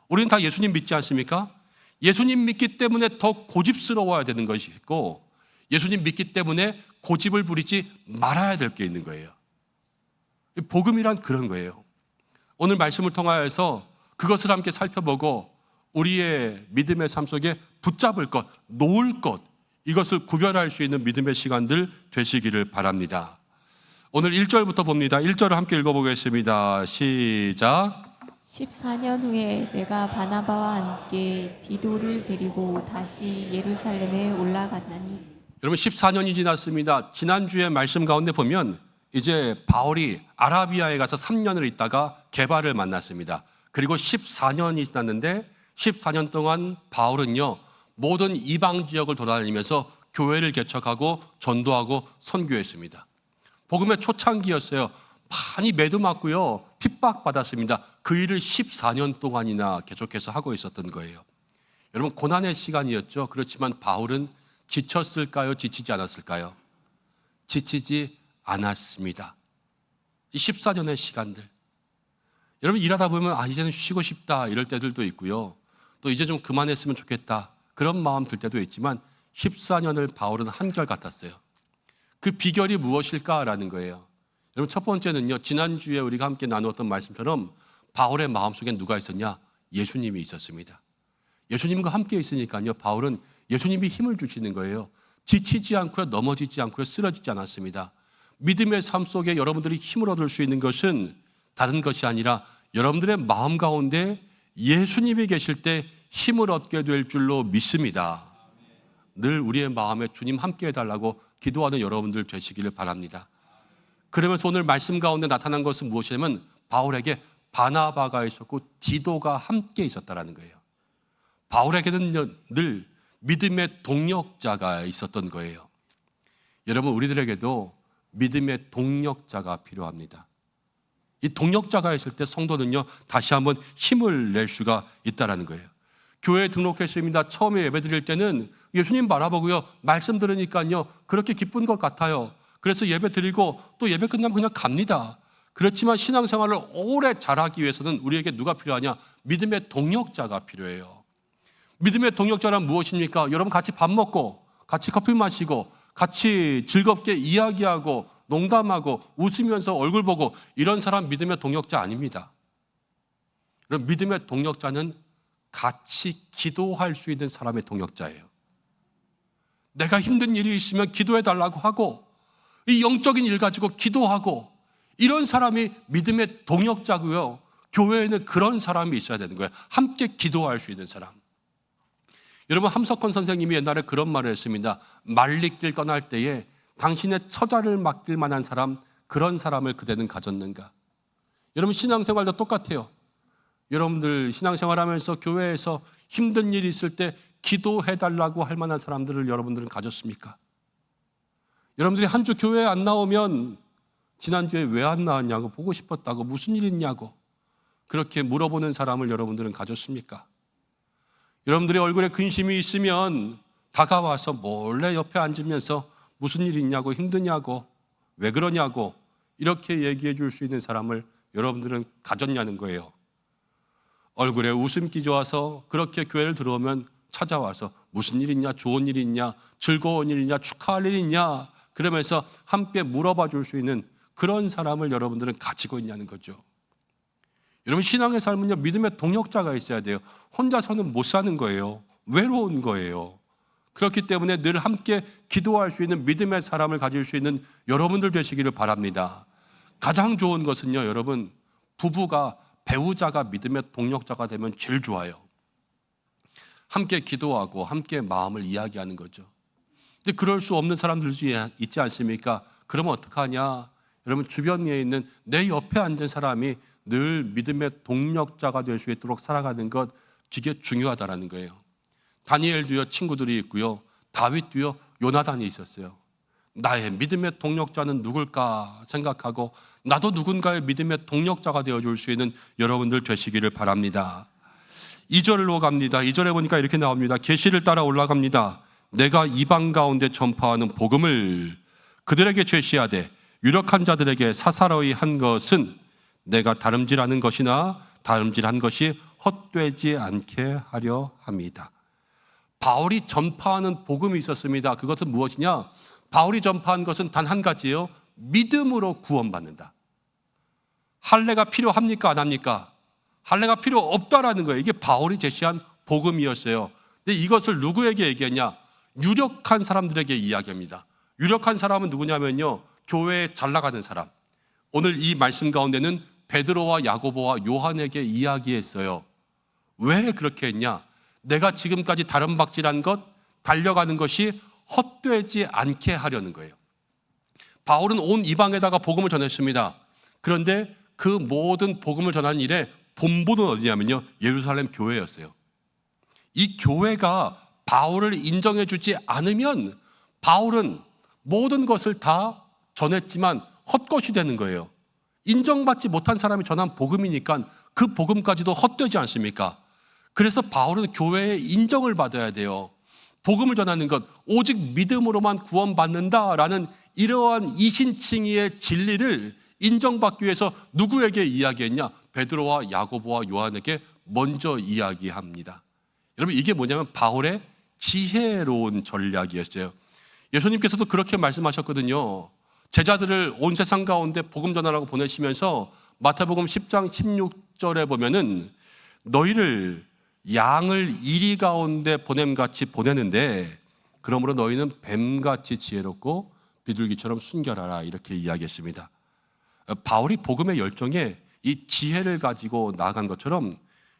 우리는 다 예수님 믿지 않습니까? 예수님 믿기 때문에 더 고집스러워야 되는 것이 있고 예수님 믿기 때문에 고집을 부리지 말아야 될 게 있는 거예요. 복음이란 그런 거예요. 오늘 말씀을 통하여서 그것을 함께 살펴보고 우리의 믿음의 삶 속에 붙잡을 것, 놓을 것, 이것을 구별할 수 있는 믿음의 시간들 되시기를 바랍니다. 오늘 1절부터 봅니다. 1절을 함께 읽어보겠습니다. 시작. 14년 후에 내가 바나바와 함께 디도를 데리고 다시 예루살렘에 올라갔나니. 여러분 14년이 지났습니다. 지난주에 말씀 가운데 보면 이제 바울이 아라비아에 가서 3년을 있다가 게바를 만났습니다. 그리고 14년이 지났는데 14년 동안 바울은요 모든 이방 지역을 돌아다니면서 교회를 개척하고 전도하고 선교했습니다. 복음의 초창기였어요. 많이 매도맞고요 핍박받았습니다. 그 일을 14년 동안이나 계속해서 하고 있었던 거예요. 여러분 고난의 시간이었죠. 그렇지만 바울은 지쳤을까요? 지치지 않았을까요? 지치지 않았습니다. 이 14년의 시간들 여러분 일하다 보면 이제는 쉬고 싶다 이럴 때들도 있고요. 또 이제 좀 그만했으면 좋겠다 그런 마음 들 때도 있지만 14년을 바울은 한결같았어요. 그 비결이 무엇일까라는 거예요. 여러분 첫 번째는요. 지난주에 우리가 함께 나누었던 말씀처럼 바울의 마음속에 누가 있었냐? 예수님이 있었습니다. 예수님과 함께 있으니까요. 바울은 예수님이 힘을 주시는 거예요. 지치지 않고요. 넘어지지 않고요. 쓰러지지 않았습니다. 믿음의 삶 속에 여러분들이 힘을 얻을 수 있는 것은 다른 것이 아니라 여러분들의 마음 가운데 예수님이 계실 때 힘을 얻게 될 줄로 믿습니다. 늘 우리의 마음에 주님 함께 해달라고 기도하는 여러분들 되시기를 바랍니다. 그러면서 오늘 말씀 가운데 나타난 것은 무엇이냐면 바울에게 바나바가 있었고 디도가 함께 있었다는 거예요. 바울에게는 늘 믿음의 동력자가 있었던 거예요. 여러분 우리들에게도 믿음의 동력자가 필요합니다. 이 동력자가 있을 때 성도는요 다시 한번 힘을 낼 수가 있다는 거예요. 교회에 등록했습니다. 처음에 예배 드릴 때는 예수님 바라보고요 말씀 들으니까요 그렇게 기쁜 것 같아요. 그래서 예배 드리고 또 예배 끝나면 그냥 갑니다. 그렇지만 신앙생활을 오래 잘하기 위해서는 우리에게 누가 필요하냐? 믿음의 동력자가 필요해요. 믿음의 동력자란 무엇입니까? 여러분 같이 밥 먹고 같이 커피 마시고 같이 즐겁게 이야기하고 농담하고 웃으면서 얼굴 보고 이런 사람 믿음의 동력자 아닙니다. 그럼 믿음의 동력자는 같이 기도할 수 있는 사람의 동력자예요. 내가 힘든 일이 있으면 기도해 달라고 하고 이 영적인 일 가지고 기도하고 이런 사람이 믿음의 동력자고요. 교회에는 그런 사람이 있어야 되는 거예요. 함께 기도할 수 있는 사람. 여러분, 함석헌 선생님이 옛날에 그런 말을 했습니다. 말리길 떠날 때에 당신의 처자를 맡길 만한 사람, 그런 사람을 그대는 가졌는가? 여러분, 신앙생활도 똑같아요. 여러분들 신앙생활하면서 교회에서 힘든 일이 있을 때 기도해달라고 할 만한 사람들을 여러분들은 가졌습니까? 여러분들이 한 주 교회에 안 나오면 지난주에 왜 안 나왔냐고, 보고 싶었다고, 무슨 일 있냐고 그렇게 물어보는 사람을 여러분들은 가졌습니까? 여러분들의 얼굴에 근심이 있으면 다가와서 몰래 옆에 앉으면서 무슨 일 있냐고, 힘드냐고, 왜 그러냐고 이렇게 얘기해 줄 수 있는 사람을 여러분들은 가졌냐는 거예요. 얼굴에 웃음기 좋아서 그렇게 교회를 들어오면 찾아와서 무슨 일 있냐, 좋은 일 있냐, 즐거운 일 있냐, 축하할 일 있냐 그러면서 함께 물어봐 줄 수 있는 그런 사람을 여러분들은 가지고 있냐는 거죠. 여러분, 신앙의 삶은요, 믿음의 동역자가 있어야 돼요. 혼자서는 못 사는 거예요. 외로운 거예요. 그렇기 때문에 늘 함께 기도할 수 있는 믿음의 사람을 가질 수 있는 여러분들 되시기를 바랍니다. 가장 좋은 것은요, 여러분, 부부가, 배우자가 믿음의 동역자가 되면 제일 좋아요. 함께 기도하고 함께 마음을 이야기하는 거죠. 근데 그럴 수 없는 사람들도 있지 않습니까? 그러면 어떡하냐? 여러분, 주변에 있는 내 옆에 앉은 사람이 늘 믿음의 동력자가 될 수 있도록 살아가는 것, 되게 중요하다라는 거예요. 다니엘도요, 친구들이 있고요, 다윗도요, 요나단이 있었어요. 나의 믿음의 동력자는 누굴까 생각하고 나도 누군가의 믿음의 동력자가 되어줄 수 있는 여러분들 되시기를 바랍니다. 2절로 갑니다. 2절에 보니까 이렇게 나옵니다. 계시를 따라 올라갑니다. 내가 이방 가운데 전파하는 복음을 그들에게 제시하되 유력한 자들에게 사사로이 한 것은 내가 다름질하는 것이나 다름질한 것이 헛되지 않게 하려 함이다. 바울이 전파하는 복음이 있었습니다. 그것은 무엇이냐? 바울이 전파한 것은 단 한 가지예요. 믿음으로 구원받는다. 할례가 필요합니까? 안 합니까? 할례가 필요 없다라는 거예요. 이게 바울이 제시한 복음이었어요. 근데 이것을 누구에게 얘기했냐? 유력한 사람들에게 이야기합니다. 유력한 사람은 누구냐면요, 교회에 잘 나가는 사람. 오늘 이 말씀 가운데는 베드로와 야고보와 요한에게 이야기했어요. 왜 그렇게 했냐? 내가 지금까지 다름박질한 것, 달려가는 것이 헛되지 않게 하려는 거예요. 바울은 온 이방에다가 복음을 전했습니다. 그런데 그 모든 복음을 전하는 일에 본부는 어디냐면요, 예루살렘 교회였어요. 이 교회가 바울을 인정해 주지 않으면 바울은 모든 것을 다 전했지만 헛것이 되는 거예요. 인정받지 못한 사람이 전한 복음이니까 그 복음까지도 헛되지 않습니까? 그래서 바울은 교회의 인정을 받아야 돼요. 복음을 전하는 것, 오직 믿음으로만 구원받는다라는 이러한 이신칭의의 진리를 인정받기 위해서 누구에게 이야기했냐? 베드로와 야고보와 요한에게 먼저 이야기합니다. 여러분, 이게 뭐냐면 바울의 지혜로운 전략이었어요. 예수님께서도 그렇게 말씀하셨거든요. 제자들을 온 세상 가운데 복음 전하라고 보내시면서 마태복음 10장 16절에 보면은 너희를 양을 이리 가운데 보냄같이 보내는데 그러므로 너희는 뱀같이 지혜롭고 비둘기처럼 순결하라, 이렇게 이야기했습니다. 바울이 복음의 열정에 이 지혜를 가지고 나아간 것처럼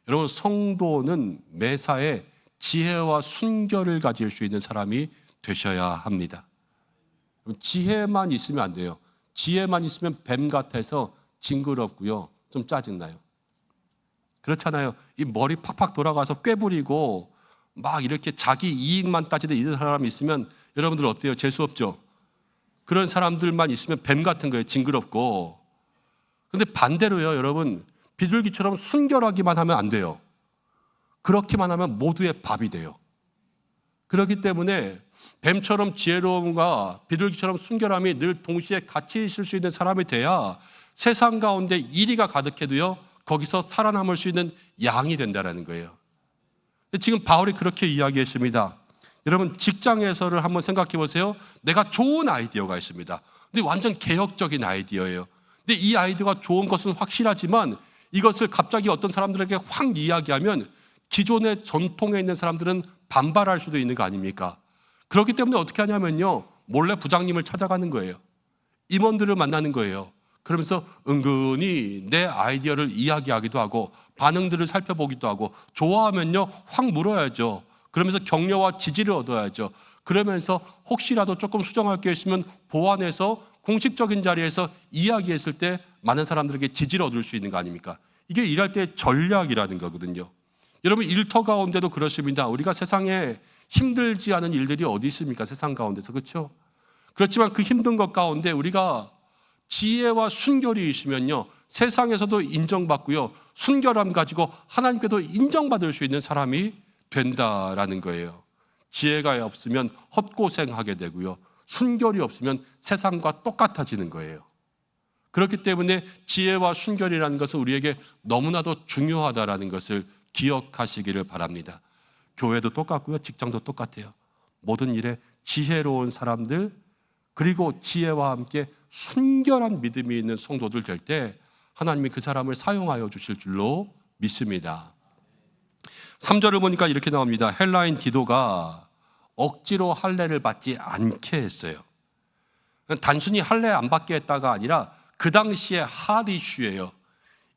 여러분, 성도는 매사에 지혜와 순결을 가질 수 있는 사람이 되셔야 합니다. 지혜만 있으면 안 돼요. 지혜만 있으면 뱀 같아서 징그럽고요, 좀 짜증나요. 그렇잖아요. 이 머리 팍팍 돌아가서 꾀부리고 막 이렇게 자기 이익만 따지는 이런 사람이 있으면 여러분들 어때요? 재수 없죠? 그런 사람들만 있으면 뱀 같은 거예요. 징그럽고. 근데 반대로요, 여러분, 비둘기처럼 순결하기만 하면 안 돼요. 그렇게만 하면 모두의 밥이 돼요. 그렇기 때문에 뱀처럼 지혜로움과 비둘기처럼 순결함이 늘 동시에 같이 있을 수 있는 사람이 돼야 세상 가운데 이리가 가득해도요, 거기서 살아남을 수 있는 양이 된다는 거예요. 지금 바울이 그렇게 이야기했습니다. 여러분, 직장에서를 한번 생각해 보세요. 내가 좋은 아이디어가 있습니다. 근데 완전 개혁적인 아이디어예요. 근데 이 아이디어가 좋은 것은 확실하지만 이것을 갑자기 어떤 사람들에게 확 이야기하면 기존의 전통에 있는 사람들은 반발할 수도 있는 거 아닙니까? 그렇기 때문에 어떻게 하냐면요, 몰래 부장님을 찾아가는 거예요. 임원들을 만나는 거예요. 그러면서 은근히 내 아이디어를 이야기하기도 하고 반응들을 살펴보기도 하고 좋아하면요 확 물어야죠. 그러면서 격려와 지지를 얻어야죠. 그러면서 혹시라도 조금 수정할 게 있으면 보완해서 공식적인 자리에서 이야기했을 때 많은 사람들에게 지지를 얻을 수 있는 거 아닙니까? 이게 일할 때 전략이라는 거거든요. 여러분 일터 가운데도 그렇습니다. 우리가 세상에 힘들지 않은 일들이 어디 있습니까? 세상 가운데서. 그렇죠? 그렇지만 그 힘든 것 가운데 우리가 지혜와 순결이 있으면요 세상에서도 인정받고요 순결함 가지고 하나님께도 인정받을 수 있는 사람이 된다라는 거예요. 지혜가 없으면 헛고생하게 되고요 순결이 없으면 세상과 똑같아지는 거예요. 그렇기 때문에 지혜와 순결이라는 것은 우리에게 너무나도 중요하다라는 것을 기억하시기를 바랍니다. 교회도 똑같고요 직장도 똑같아요. 모든 일에 지혜로운 사람들 그리고 지혜와 함께 순결한 믿음이 있는 성도들 될 때 하나님이 그 사람을 사용하여 주실 줄로 믿습니다. 3절을 보니까 이렇게 나옵니다. 헬라인 디도가 억지로 할례를 받지 않게 했어요. 단순히 할례 안 받게 했다가 아니라 그 당시에 핫 이슈예요.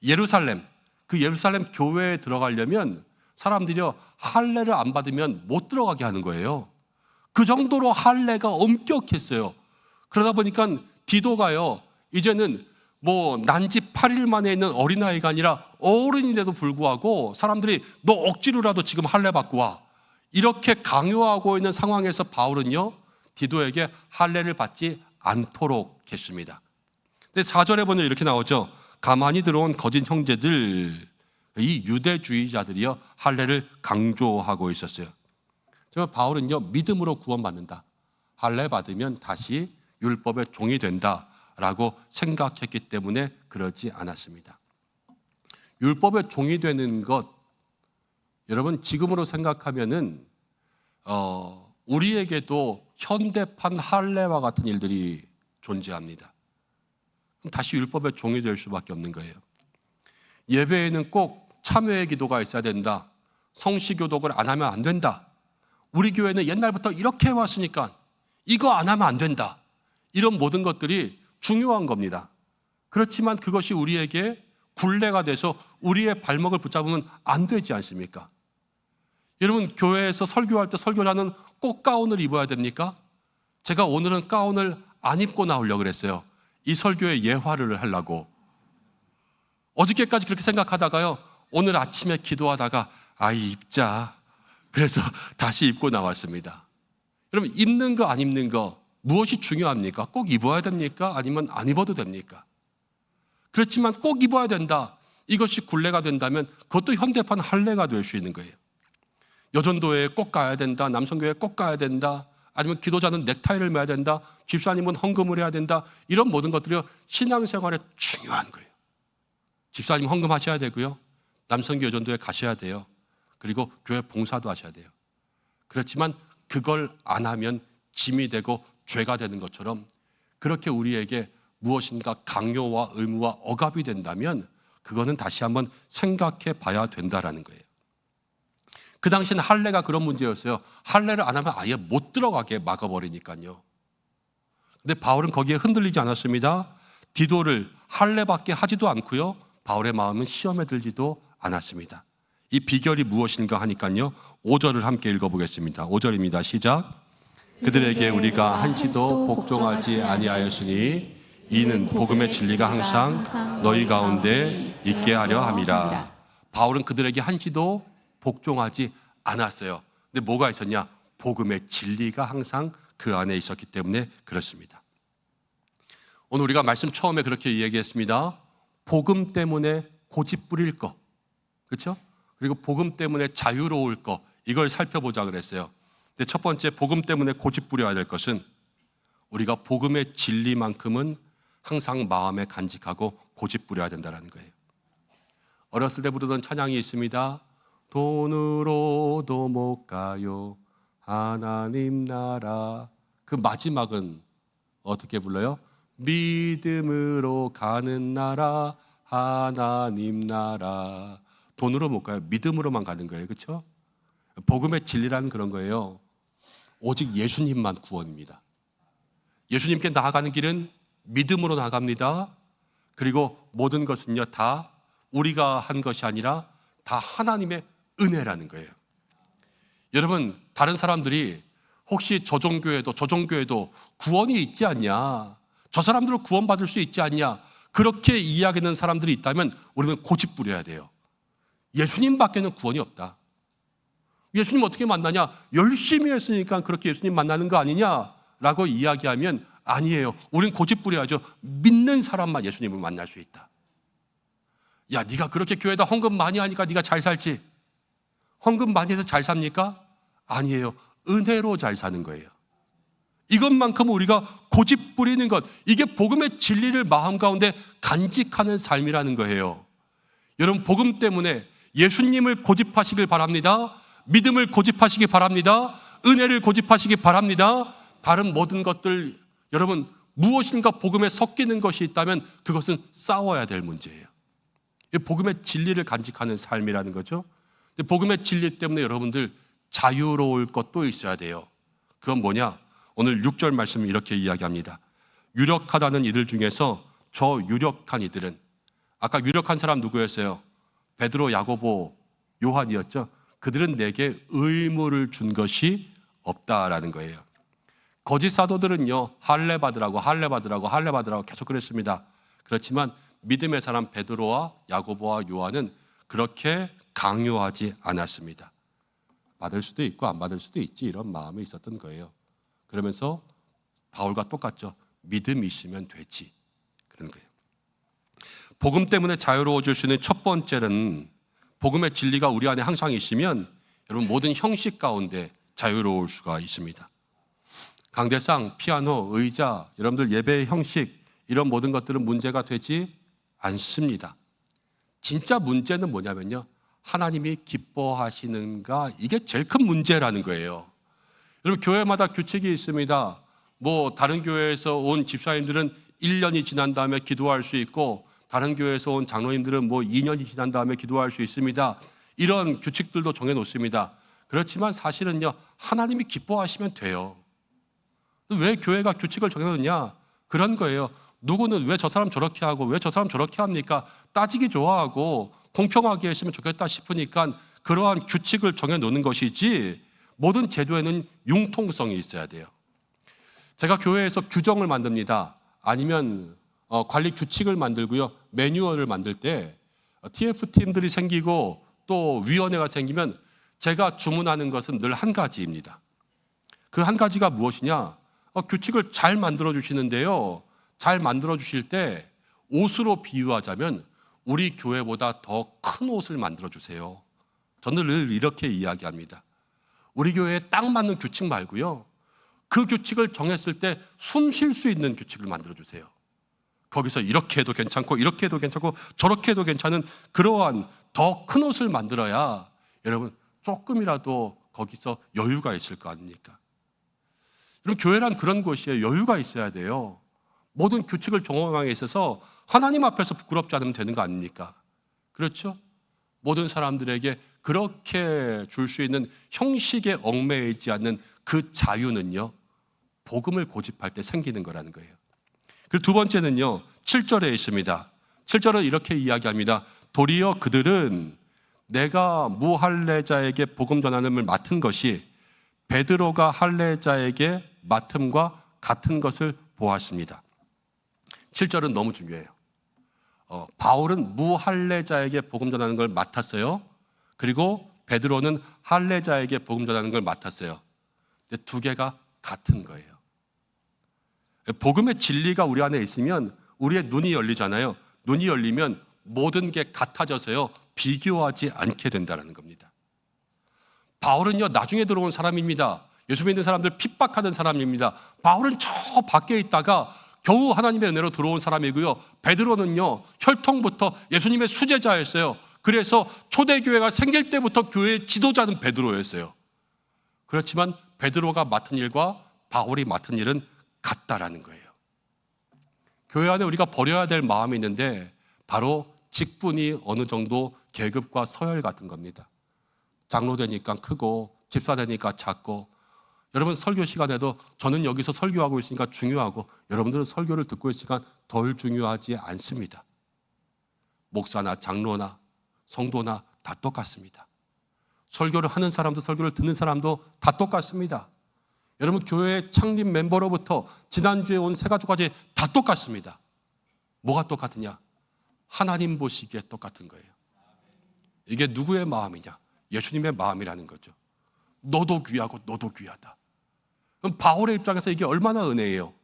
예루살렘, 그 예루살렘 교회에 들어가려면 사람들이요 할례를 안 받으면 못 들어가게 하는 거예요. 그 정도로 할례가 엄격했어요. 그러다 보니까 디도가요 이제는 뭐 난지 8일 만에 있는 어린아이가 아니라 어른인데도 불구하고 사람들이 너 억지로라도 지금 할례 받고 와 이렇게 강요하고 있는 상황에서 바울은요 디도에게 할례를 받지 않도록 했습니다. 근데 4절에 보면 이렇게 나오죠. 가만히 들어온 거짓 형제들, 이 유대주의자들이요 할례를 강조하고 있었어요. 정말 바울은요 믿음으로 구원받는다, 할례 받으면 다시 율법의 종이 된다라고 생각했기 때문에 그러지 않았습니다. 율법의 종이 되는 것, 여러분 지금으로 생각하면은 우리에게도 현대판 할례와 같은 일들이 존재합니다. 그럼 다시 율법의 종이 될 수밖에 없는 거예요. 예배에는 꼭 참회의 기도가 있어야 된다, 성시교독을 안 하면 안 된다, 우리 교회는 옛날부터 이렇게 해왔으니까 이거 안 하면 안 된다, 이런 모든 것들이 중요한 겁니다. 그렇지만 그것이 우리에게 굴레가 돼서 우리의 발목을 붙잡으면 안 되지 않습니까? 여러분 교회에서 설교할 때 설교자는 꼭 가운을 입어야 됩니까? 제가 오늘은 가운을 안 입고 나오려고 그랬어요. 이 설교에 예화를 하려고. 어저께까지 그렇게 생각하다가요 오늘 아침에 기도하다가 입자, 그래서 다시 입고 나왔습니다. 여러분 입는 거 안 입는 거 무엇이 중요합니까? 꼭 입어야 됩니까? 아니면 안 입어도 됩니까? 그렇지만 꼭 입어야 된다, 이것이 굴레가 된다면 그것도 현대판 할례가 될 수 있는 거예요. 여전도에 꼭 가야 된다, 남성교회에 꼭 가야 된다, 아니면 기도자는 넥타이를 매야 된다, 집사님은 헌금을 해야 된다, 이런 모든 것들이 신앙생활에 중요한 거예요. 집사님 헌금하셔야 되고요, 남성교 여전도에 가셔야 돼요, 그리고 교회 봉사도 하셔야 돼요. 그렇지만 그걸 안 하면 짐이 되고 죄가 되는 것처럼 그렇게 우리에게 무엇인가 강요와 의무와 억압이 된다면 그거는 다시 한번 생각해 봐야 된다라는 거예요. 그 당시에는 할례가 그런 문제였어요. 할례를 안 하면 아예 못 들어가게 막아버리니까요. 근데 바울은 거기에 흔들리지 않았습니다. 디도를 할례밖에 하지도 않고요, 바울의 마음은 시험에 들지도 않았습니다. 이 비결이 무엇인가 하니까요 5절을 함께 읽어보겠습니다. 5절입니다. 시작. 그들에게 우리가 한시도 복종하지 아니하였으니 이는 복음의 진리가 항상 너희 가운데 있게 하려 함이라. 바울은 그들에게 한시도 복종하지 않았어요. 근데 뭐가 있었냐? 복음의 진리가 항상 그 안에 있었기 때문에 그렇습니다. 오늘 우리가 말씀 처음에 그렇게 이야기했습니다. 복음 때문에 고집 부릴 거, 그렇죠? 그리고 복음 때문에 자유로울 거, 이걸 살펴보자 그랬어요. 근데 첫 번째 복음 때문에 고집 부려야 될 것은 우리가 복음의 진리만큼은 항상 마음에 간직하고 고집 부려야 된다는 거예요. 어렸을 때 부르던 찬양이 있습니다. 돈으로도 못 가요 하나님 나라. 그 마지막은 어떻게 불러요? 믿음으로 가는 나라 하나님 나라. 돈으로 못 가요. 믿음으로만 가는 거예요. 그렇죠? 복음의 진리라는 그런 거예요. 오직 예수님만 구원입니다. 예수님께 나아가는 길은 믿음으로 나갑니다. 그리고 모든 것은요 다 우리가 한 것이 아니라 다 하나님의 은혜라는 거예요. 여러분, 다른 사람들이 혹시 저 종교에도 구원이 있지 않냐, 저 사람들은 구원받을 수 있지 않냐, 그렇게 이야기하는 사람들이 있다면 우리는 고집부려야 돼요. 예수님밖에는 구원이 없다. 예수님 어떻게 만나냐? 열심히 했으니까 그렇게 예수님 만나는 거 아니냐라고 이야기하면 아니에요. 우린 고집부려야죠. 믿는 사람만 예수님을 만날 수 있다. 야, 네가 그렇게 교회에다 헌금 많이 하니까 네가 잘 살지. 헌금 많이 해서 잘 삽니까? 아니에요. 은혜로 잘 사는 거예요. 이것만큼 우리가 고집 부리는 것, 이게 복음의 진리를 마음 가운데 간직하는 삶이라는 거예요. 여러분, 복음 때문에 예수님을 고집하시길 바랍니다. 믿음을 고집하시기 바랍니다. 은혜를 고집하시기 바랍니다. 다른 모든 것들, 여러분, 무엇인가 복음에 섞이는 것이 있다면 그것은 싸워야 될 문제예요. 복음의 진리를 간직하는 삶이라는 거죠. 복음의 진리 때문에 여러분들 자유로울 것도 있어야 돼요. 그건 뭐냐? 오늘 6절 말씀을 이렇게 이야기합니다. 유력하다는 이들 중에서 저 유력한 이들은, 아까 유력한 사람 누구였어요? 베드로, 야고보, 요한이었죠. 그들은 내게 의무를 준 것이 없다라는 거예요. 거짓 사도들은요, 할례 받으라고 계속 그랬습니다. 그렇지만 믿음의 사람 베드로와 야고보와 요한은 그렇게 강요하지 않았습니다. 받을 수도 있고 안 받을 수도 있지, 이런 마음이 있었던 거예요. 그러면서 바울과 똑같죠. 믿음이 있으면 되지, 그런 거예요. 복음 때문에 자유로워질 수 있는 첫 번째는, 복음의 진리가 우리 안에 항상 있으면 여러분 모든 형식 가운데 자유로울 수가 있습니다. 강대상, 피아노, 의자, 여러분들 예배의 형식, 이런 모든 것들은 문제가 되지 않습니다. 진짜 문제는 뭐냐면요, 하나님이 기뻐하시는가, 이게 제일 큰 문제라는 거예요. 여러분, 교회마다 규칙이 있습니다. 뭐 다른 교회에서 온 집사님들은 1년이 지난 다음에 기도할 수 있고, 다른 교회에서 온 장로님들은 뭐 2년이 지난 다음에 기도할 수 있습니다. 이런 규칙들도 정해놓습니다. 그렇지만 사실은요, 하나님이 기뻐하시면 돼요. 왜 교회가 규칙을 정해놓느냐? 그런 거예요. 누구는 왜 저 사람 저렇게 하고 왜 저 사람 저렇게 합니까? 따지기 좋아하고 공평하게 했으면 좋겠다 싶으니까 그러한 규칙을 정해놓는 것이지, 모든 제도에는 융통성이 있어야 돼요. 제가 교회에서 규정을 만듭니다. 아니면 관리 규칙을 만들고요, 매뉴얼을 만들 때 TF팀들이 생기고 또 위원회가 생기면 제가 주문하는 것은 늘 한 가지입니다. 그 한 가지가 무엇이냐? 규칙을 잘 만들어 주시는데요, 잘 만들어 주실 때 옷으로 비유하자면 우리 교회보다 더 큰 옷을 만들어 주세요. 저는 늘 이렇게 이야기합니다. 우리 교회에 딱 맞는 규칙 말고요, 그 규칙을 정했을 때 숨 쉴 수 있는 규칙을 만들어 주세요. 거기서 이렇게 해도 괜찮고 이렇게 해도 괜찮고 저렇게 해도 괜찮은 그러한 더 큰 옷을 만들어야 여러분 조금이라도 거기서 여유가 있을 거 아닙니까? 여러분, 교회란 그런 곳이에요. 여유가 있어야 돼요. 모든 규칙을 정함에 있어서 하나님 앞에서 부끄럽지 않으면 되는 거 아닙니까? 그렇죠? 모든 사람들에게 그렇게 줄 수 있는 형식에 얽매이지 않는 그 자유는요, 복음을 고집할 때 생기는 거라는 거예요. 그리고 두 번째는요, 7절에 있습니다. 7절은 이렇게 이야기합니다. 도리어 그들은 내가 무할례자에게 복음 전하는을 맡은 것이 베드로가 할례자에게 맡음과 같은 것을 보았습니다. 7절은 너무 중요해요. 바울은 무할례자에게 복음 전하는 걸 맡았어요. 그리고 베드로는 할례자에게 복음 전하는 걸 맡았어요. 근데 두 개가 같은 거예요. 복음의 진리가 우리 안에 있으면 우리의 눈이 열리잖아요. 눈이 열리면 모든 게 같아져서요, 비교하지 않게 된다는 겁니다. 바울은요, 나중에 들어온 사람입니다. 예수 믿는 사람들 핍박하던 사람입니다. 바울은 저 밖에 있다가 겨우 하나님의 은혜로 들어온 사람이고요, 베드로는요, 혈통부터 예수님의 수제자였어요. 그래서 초대교회가 생길 때부터 교회의 지도자는 베드로였어요. 그렇지만 베드로가 맡은 일과 바울이 맡은 일은 같다라는 거예요. 교회 안에 우리가 버려야 될 마음이 있는데 바로 직분이 어느 정도 계급과 서열 같은 겁니다. 장로 되니까 크고 집사 되니까 작고, 여러분 설교 시간에도 저는 여기서 설교하고 있으니까 중요하고 여러분들은 설교를 듣고 있으니까 덜 중요하지 않습니다. 목사나 장로나 성도나 다 똑같습니다. 설교를 하는 사람도 설교를 듣는 사람도 다 똑같습니다. 여러분 교회 창립 멤버로부터 지난주에 온 새 가족까지 다 똑같습니다. 뭐가 똑같으냐? 하나님 보시기에 똑같은 거예요. 이게 누구의 마음이냐? 예수님의 마음이라는 거죠. 너도 귀하고 너도 귀하다. 그럼 바울의 입장에서 이게 얼마나 은혜예요.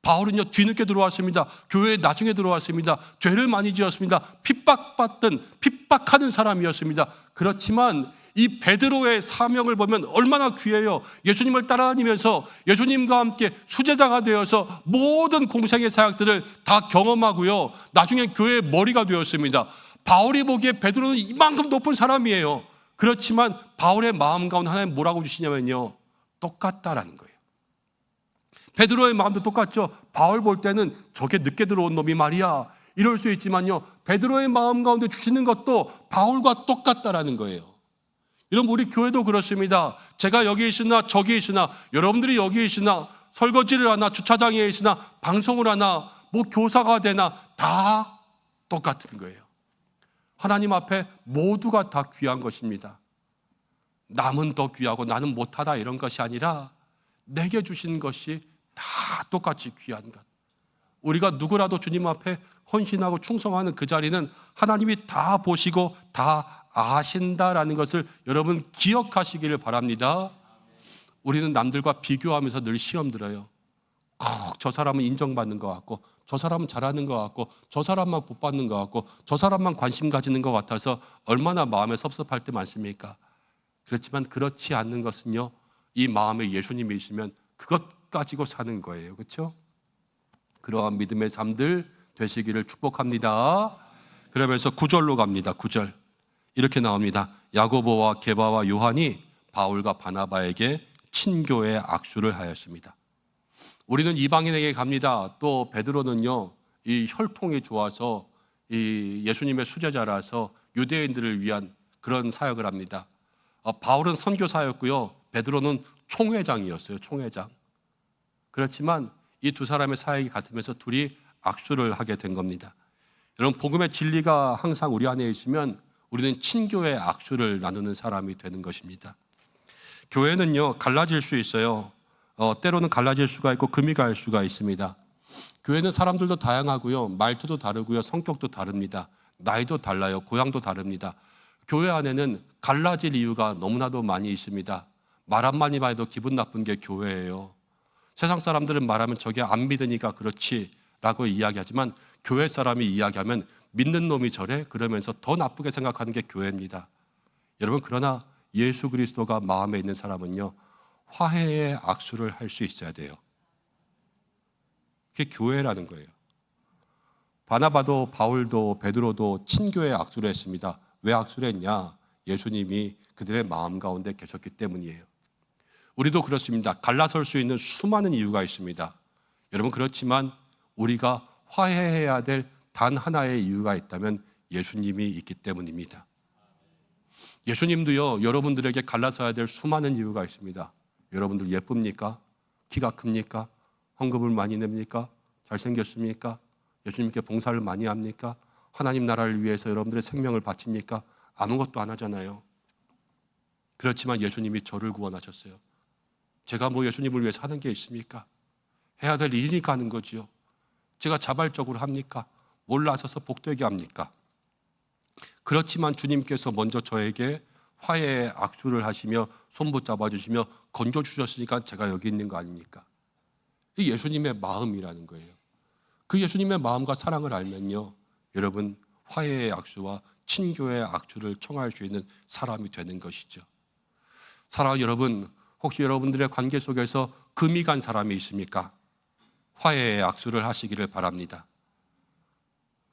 바울은요 뒤늦게 들어왔습니다. 교회에 나중에 들어왔습니다. 죄를 많이 지었습니다. 핍박하는 사람이었습니다. 그렇지만 이 베드로의 사명을 보면 얼마나 귀해요. 예수님을 따라다니면서 예수님과 함께 수제자가 되어서 모든 공생의 사역들을 다 경험하고요, 나중에 교회의 머리가 되었습니다. 바울이 보기에 베드로는 이만큼 높은 사람이에요. 그렇지만 바울의 마음 가운데 하나님 뭐라고 주시냐면요, 똑같다라는 거예요. 베드로의 마음도 똑같죠. 바울 볼 때는 저게 늦게 들어온 놈이 말이야 이럴 수 있지만요, 베드로의 마음 가운데 주시는 것도 바울과 똑같다라는 거예요. 여러분 우리 교회도 그렇습니다. 제가 여기 있으나 저기 있으나, 여러분들이 여기 있으나, 설거지를 하나 주차장에 있으나, 방송을 하나, 뭐 교사가 되나 다 똑같은 거예요. 하나님 앞에 모두가 다 귀한 것입니다. 남은 더 귀하고 나는 못하다 이런 것이 아니라 내게 주신 것이 다 똑같이 귀한 것. 우리가 누구라도 주님 앞에 헌신하고 충성하는 그 자리는 하나님이 다 보시고 다 아신다라는 것을 여러분 기억하시기를 바랍니다. 우리는 남들과 비교하면서 늘 시험 들어요. 저 사람은 인정받는 것 같고, 저 사람은 잘하는 것 같고, 저 사람만 복 받는 것 같고, 저 사람만 관심 가지는 것 같아서 얼마나 마음에 섭섭할 때 많습니까? 그렇지만 그렇지 않는 것은요, 이 마음에 예수님이 있으면 그것 가지고 사는 거예요. 그렇죠? 그러한 믿음의 삶들 되시기를 축복합니다. 그러면서 9절로 갑니다. 9절 이렇게 나옵니다. 야고보와 게바와 요한이 바울과 바나바에게 친교의 악수를 하였습니다. 우리는 이방인에게 갑니다. 또 베드로는요, 이 혈통이 좋아서 이 예수님의 수제자라서 유대인들을 위한 그런 사역을 합니다. 바울은 선교사였고요, 베드로는 총회장이었어요. 총회장. 그렇지만 이 두 사람의 사역이 같으면서 둘이 악수를 하게 된 겁니다. 여러분 복음의 진리가 항상 우리 안에 있으면 우리는 친교의 악수를 나누는 사람이 되는 것입니다. 교회는요 갈라질 수 있어요. 때로는 갈라질 수가 있고 금이 갈 수가 있습니다. 교회는 사람들도 다양하고요, 말투도 다르고요, 성격도 다릅니다. 나이도 달라요. 고향도 다릅니다. 교회 안에는 갈라질 이유가 너무나도 많이 있습니다. 말 한마디만 해도 기분 나쁜 게 교회예요. 세상 사람들은 말하면 저게 안 믿으니까 그렇지 라고 이야기하지만, 교회 사람이 이야기하면 믿는 놈이 저래? 그러면서 더 나쁘게 생각하는 게 교회입니다. 여러분 그러나 예수 그리스도가 마음에 있는 사람은요 화해의 악수를 할 수 있어야 돼요. 그게 교회라는 거예요. 바나바도 바울도 베드로도 친교의 악수를 했습니다. 왜 악수를 했냐? 예수님이 그들의 마음 가운데 계셨기 때문이에요. 우리도 그렇습니다. 갈라설 수 있는 수많은 이유가 있습니다. 여러분 그렇지만 우리가 화해해야 될 단 하나의 이유가 있다면 예수님이 있기 때문입니다. 예수님도요 여러분들에게 갈라서야 될 수많은 이유가 있습니다. 여러분들 예쁩니까? 키가 큽니까? 헌금을 많이 냅니까? 잘생겼습니까? 예수님께 봉사를 많이 합니까? 하나님 나라를 위해서 여러분들의 생명을 바칩니까? 아무것도 안 하잖아요. 그렇지만 예수님이 저를 구원하셨어요. 제가 뭐 예수님을 위해서 하는 게 있습니까? 해야 될 일이니까 하는 거지요. 제가 자발적으로 합니까? 몰라서서 복되게 합니까? 그렇지만 주님께서 먼저 저에게 화해의 악수를 하시며 손 붙잡아 주시며 건져 주셨으니까 제가 여기 있는 거 아닙니까? 이 예수님의 마음이라는 거예요. 그 예수님의 마음과 사랑을 알면요 여러분 화해의 악수와 친교의 악수를 청할 수 있는 사람이 되는 것이죠. 사랑하는 여러분, 혹시 여러분들의 관계 속에서 금이 간 사람이 있습니까? 화해의 악수를 하시기를 바랍니다.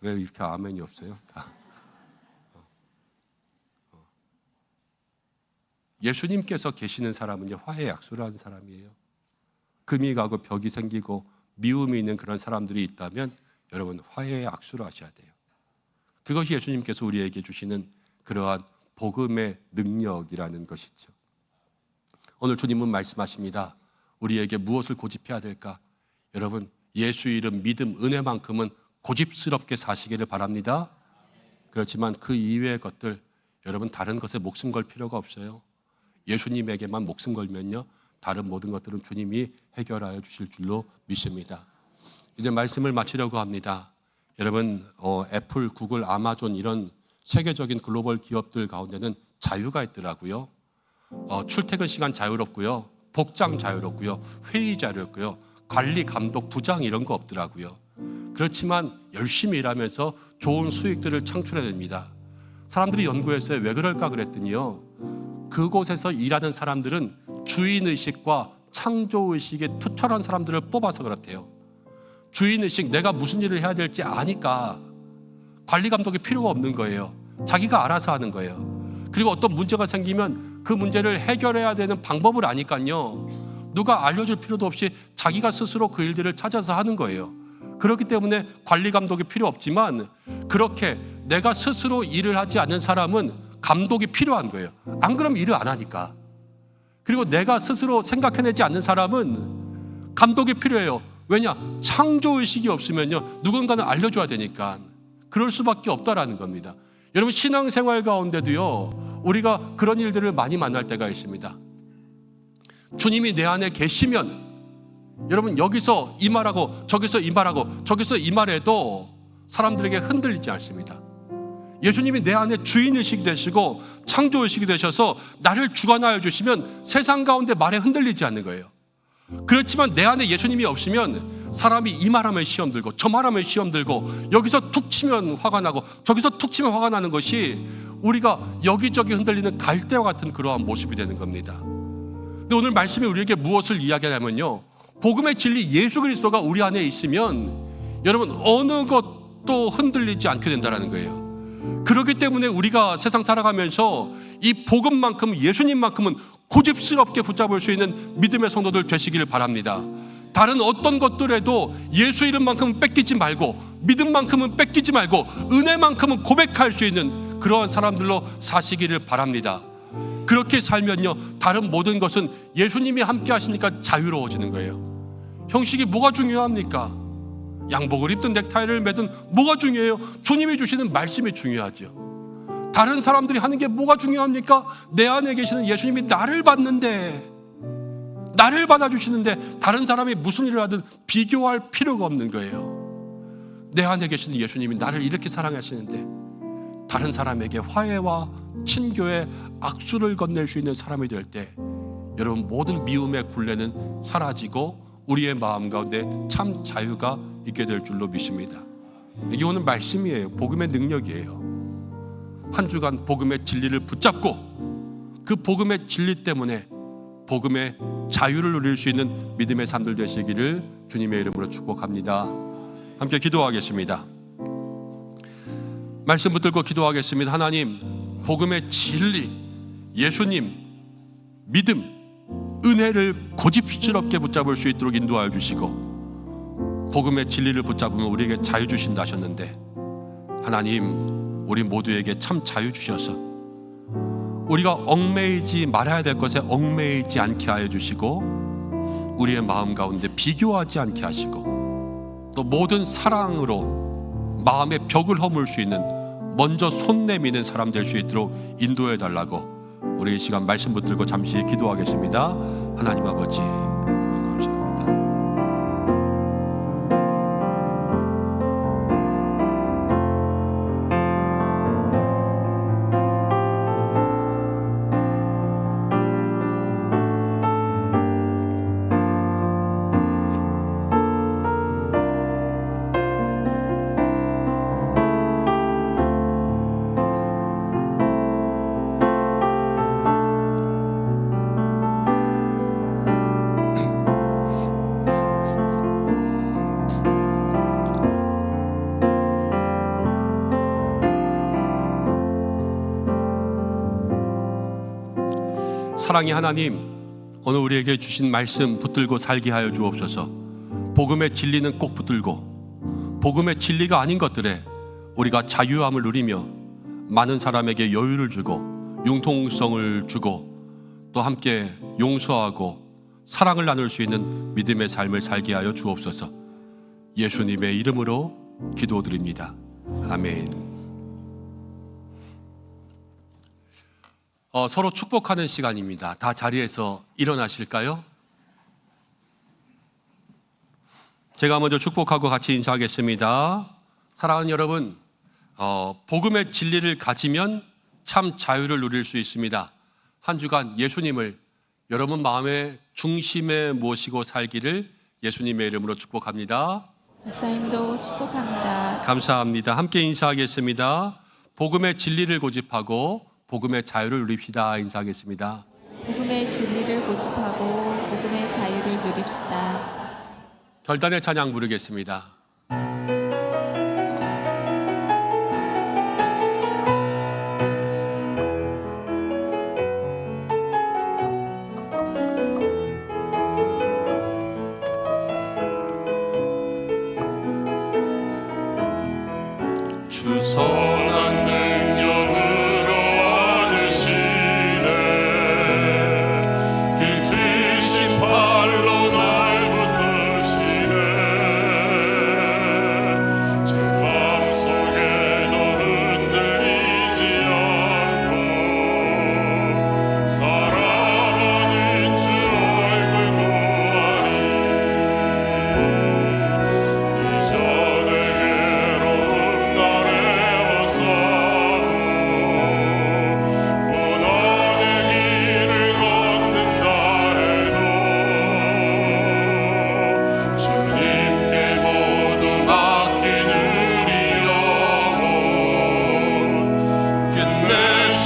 왜 이렇게 아멘이 없어요? 예수님께서 계시는 사람은요 화해의 악수를 하는 사람이에요. 금이 가고 벽이 생기고 미움이 있는 그런 사람들이 있다면 여러분 화해의 악수를 하셔야 돼요. 그것이 예수님께서 우리에게 주시는 그러한 복음의 능력이라는 것이죠. 오늘 주님은 말씀하십니다. 우리에게 무엇을 고집해야 될까? 여러분, 예수 이름, 믿음, 은혜만큼은 고집스럽게 사시기를 바랍니다. 그렇지만 그 이외의 것들, 여러분 다른 것에 목숨 걸 필요가 없어요. 예수님에게만 목숨 걸면요, 다른 모든 것들은 주님이 해결하여 주실 줄로 믿습니다. 이제 말씀을 마치려고 합니다. 여러분, 애플, 구글, 아마존 이런 세계적인 글로벌 기업들 가운데는 자유가 있더라고요. 출퇴근 시간 자유롭고요, 복장 자유롭고요, 회의 자유롭고요, 관리, 감독, 부장 이런 거 없더라고요. 그렇지만 열심히 일하면서 좋은 수익들을 창출해냅니다. 사람들이 연구했어요. 왜 그럴까 그랬더니요, 그곳에서 일하는 사람들은 주인의식과 창조의식에 투철한 사람들을 뽑아서 그렇대요. 주인의식, 내가 무슨 일을 해야 될지 아니까 관리 감독이 필요가 없는 거예요. 자기가 알아서 하는 거예요. 그리고 어떤 문제가 생기면 그 문제를 해결해야 되는 방법을 아니까요, 누가 알려줄 필요도 없이 자기가 스스로 그 일들을 찾아서 하는 거예요. 그렇기 때문에 관리 감독이 필요 없지만, 그렇게 내가 스스로 일을 하지 않는 사람은 감독이 필요한 거예요. 안 그러면 일을 안 하니까. 그리고 내가 스스로 생각해내지 않는 사람은 감독이 필요해요. 왜냐? 창조의식이 없으면요, 누군가는 알려줘야 되니까. 그럴 수밖에 없다라는 겁니다. 여러분, 신앙생활 가운데도요, 우리가 그런 일들을 많이 만날 때가 있습니다. 주님이 내 안에 계시면 여러분, 여기서 이 말하고 저기서 이 말하고 저기서 이 말해도 사람들에게 흔들리지 않습니다. 예수님이 내 안에 주인의식이 되시고 창조의식이 되셔서 나를 주관하여 주시면 세상 가운데 말에 흔들리지 않는 거예요. 그렇지만 내 안에 예수님이 없으면 사람이 이 말하면 시험 들고 저 말하면 시험 들고, 여기서 툭 치면 화가 나고 저기서 툭 치면 화가 나는 것이 우리가 여기저기 흔들리는 갈대와 같은 그러한 모습이 되는 겁니다. 근데 오늘 말씀이 우리에게 무엇을 이야기하냐면요, 복음의 진리 예수 그리스도가 우리 안에 있으면 여러분 어느 것도 흔들리지 않게 된다는 거예요. 그렇기 때문에 우리가 세상 살아가면서 이 복음만큼, 예수님만큼은 고집스럽게 붙잡을 수 있는 믿음의 성도들 되시기를 바랍니다. 다른 어떤 것들에도 예수 이름만큼은 뺏기지 말고, 믿음만큼은 뺏기지 말고, 은혜만큼은 고백할 수 있는 그러한 사람들로 사시기를 바랍니다. 그렇게 살면요, 다른 모든 것은 예수님이 함께 하시니까 자유로워지는 거예요. 형식이 뭐가 중요합니까? 양복을 입든 넥타이를 매든 뭐가 중요해요? 주님이 주시는 말씀이 중요하죠. 다른 사람들이 하는 게 뭐가 중요합니까? 내 안에 계시는 예수님이 나를 받는데, 나를 받아주시는데 다른 사람이 무슨 일을 하든 비교할 필요가 없는 거예요. 내 안에 계시는 예수님이 나를 이렇게 사랑하시는데 다른 사람에게 화해와 친교의 악수를 건넬 수 있는 사람이 될 때, 여러분 모든 미움의 굴레는 사라지고 우리의 마음 가운데 참 자유가 있게 될 줄로 믿습니다. 이게 오늘 말씀이에요. 복음의 능력이에요. 한 주간 복음의 진리를 붙잡고 그 복음의 진리 때문에 복음의 자유를 누릴 수 있는 믿음의 삶들 되시기를 주님의 이름으로 축복합니다. 함께 기도하겠습니다. 말씀 붙들고 기도하겠습니다. 하나님, 복음의 진리, 예수님, 믿음, 은혜를 고집스럽게 붙잡을 수 있도록 인도하여 주시고, 복음의 진리를 붙잡으면 우리에게 자유 주신다 하셨는데, 하나님 우리 모두에게 참 자유 주셔서 우리가 얽매이지 말아야 될 것에 얽매이지 않게 하여 주시고, 우리의 마음 가운데 비교하지 않게 하시고, 또 모든 사랑으로 마음의 벽을 허물 수 있는, 먼저 손 내미는 사람 될 수 있도록 인도해 달라고 우리 이 시간 말씀 붙들고 잠시 기도하겠습니다. 하나님 아버지, 감사합니다. 사랑의 하나님, 오늘 우리에게 주신 말씀 붙들고 살게 하여 주옵소서. 복음의 진리는 꼭 붙들고, 복음의 진리가 아닌 것들에 우리가 자유함을 누리며 많은 사람에게 여유를 주고 융통성을 주고 또 함께 용서하고 사랑을 나눌 수 있는 믿음의 삶을 살게 하여 주옵소서. 예수님의 이름으로 기도드립니다. 아멘. 서로 축복하는 시간입니다. 다 자리에서 일어나실까요? 제가 먼저 축복하고 같이 인사하겠습니다. 사랑하는 여러분, 복음의 진리를 가지면 참 자유를 누릴 수 있습니다. 한 주간 예수님을 여러분 마음의 중심에 모시고 살기를 예수님의 이름으로 축복합니다. 목사님도 축복합니다. 감사합니다. 함께 인사하겠습니다. 복음의 진리를 고집하고 복음의 자유를 누립시다. 인사하겠습니다. 복음의 진리를 고집하고 복음의 자유를 누립시다. 결단의 찬양 부르겠습니다. 주 선한 능력으로 안으시네 그 크신 팔로 날 붙드시네 제 마음속에도 흔들리지 않고 사랑하는 주 얼굴 보아리 이전에 외로운 날에 와서 고난의 길을 걷는다 해도 주님께 모두 맡긴 우리 영혼 끝내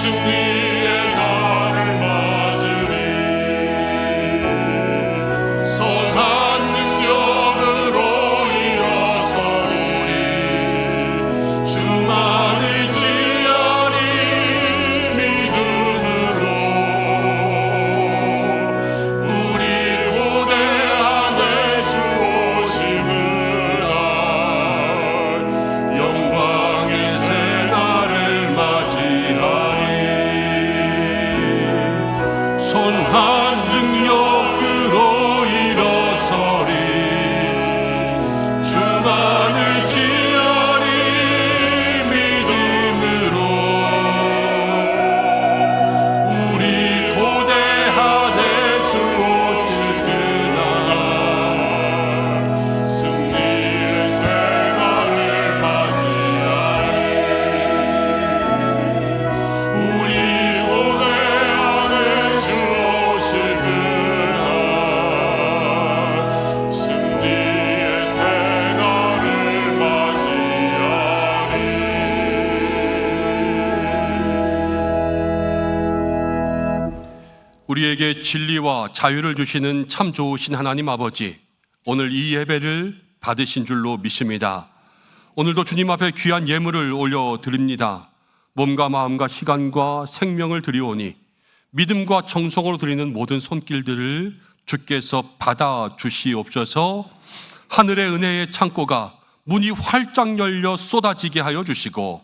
승리의 날을 맞으리 선한 능력으로 일어서리 주만 의지하리 믿음으로 우리 고대 안에 주 오심을 날 영광의 새날을 맞이하리 선한 능력으로 일어서리 주만 의지하리 믿음으로 우리 고대하되 주 오실 그날 승리의 새날을 맞이하리 우리 고대하되 주 오실 그날 승리의 새날을 맞이하리 우리에게 진리와 자유를 주시는 참 좋으신 하나님 아버지, 오늘 이 예배를 받으신 줄로 믿습니다. 오늘도 주님 앞에 귀한 예물을 올려드립니다. 몸과 마음과 시간과 생명을 드리오니 믿음과 정성으로 드리는 모든 손길들을 주께서 받아 주시옵소서. 하늘의 은혜의 창고가 문이 활짝 열려 쏟아지게 하여 주시고,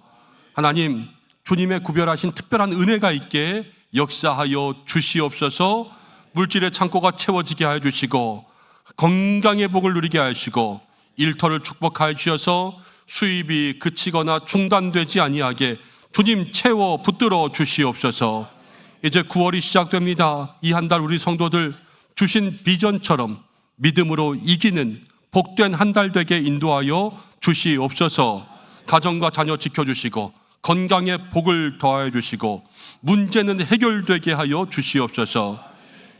하나님 주님의 구별하신 특별한 은혜가 있게 역사하여 주시옵소서. 물질의 창고가 채워지게 하여 주시고 건강의 복을 누리게 하시고 일터를 축복하여 주셔서 수입이 그치거나 중단되지 아니하게 주님 채워 붙들어 주시옵소서. 이제 9월이 시작됩니다. 이 한 달 우리 성도들 주신 비전처럼 믿음으로 이기는 복된 한 달 되게 인도하여 주시옵소서. 가정과 자녀 지켜주시고 건강에 복을 더하여 주시고 문제는 해결되게 하여 주시옵소서.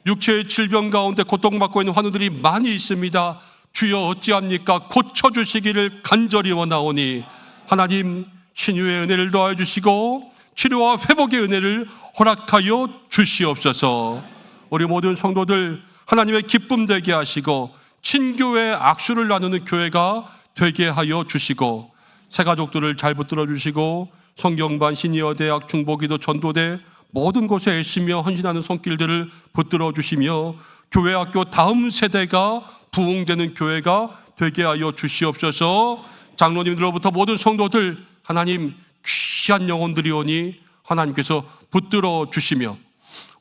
육체의 질병 가운데 고통받고 있는 환우들이 많이 있습니다. 주여 어찌합니까? 고쳐주시기를 간절히 원하오니 하나님 신유의 은혜를 더하여 주시고 치료와 회복의 은혜를 허락하여 주시옵소서. 우리 모든 성도들 하나님의 기쁨 되게 하시고 친교회 악수를 나누는 교회가 되게 하여 주시고 새 가족들을 잘 붙들어 주시고 성경반 시니어대학 중보기도 전도대 모든 곳에 애쓰며 헌신하는 손길들을 붙들어 주시며 교회학교 다음 세대가 부흥되는 교회가 되게 하여 주시옵소서. 장로님들로부터 모든 성도들 하나님 귀한 영혼들이 오니 하나님께서 붙들어 주시며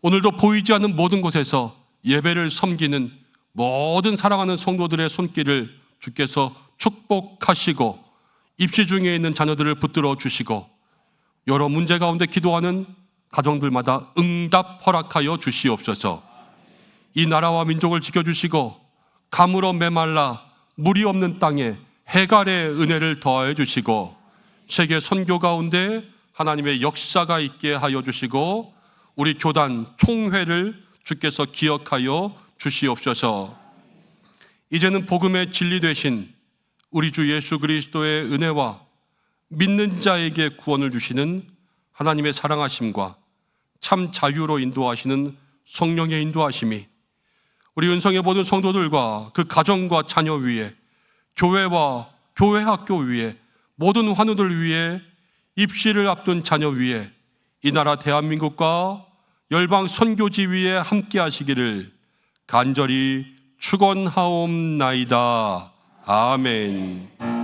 오늘도 보이지 않는 모든 곳에서 예배를 섬기는 모든 사랑하는 성도들의 손길을 주께서 축복하시고 입시 중에 있는 자녀들을 붙들어 주시고 여러 문제 가운데 기도하는 가정들마다 응답 허락하여 주시옵소서. 이 나라와 민족을 지켜주시고 가물어 메말라 물이 없는 땅에 해갈의 은혜를 더하여 주시고 세계 선교 가운데 하나님의 역사가 있게 하여 주시고 우리 교단 총회를 주께서 기억하여 주시옵소서. 이제는 복음의 진리 되신 우리 주 예수 그리스도의 은혜와 믿는 자에게 구원을 주시는 하나님의 사랑하심과 참 자유로 인도하시는 성령의 인도하심이 우리 은성의 모든 성도들과 그 가정과 자녀 위에 교회와 교회 학교 위에 모든 환우들 위에 입시를 앞둔 자녀 위에 이 나라 대한민국과 열방 선교지 위에 함께 하시기를 간절히 축원하옵나이다. 아멘.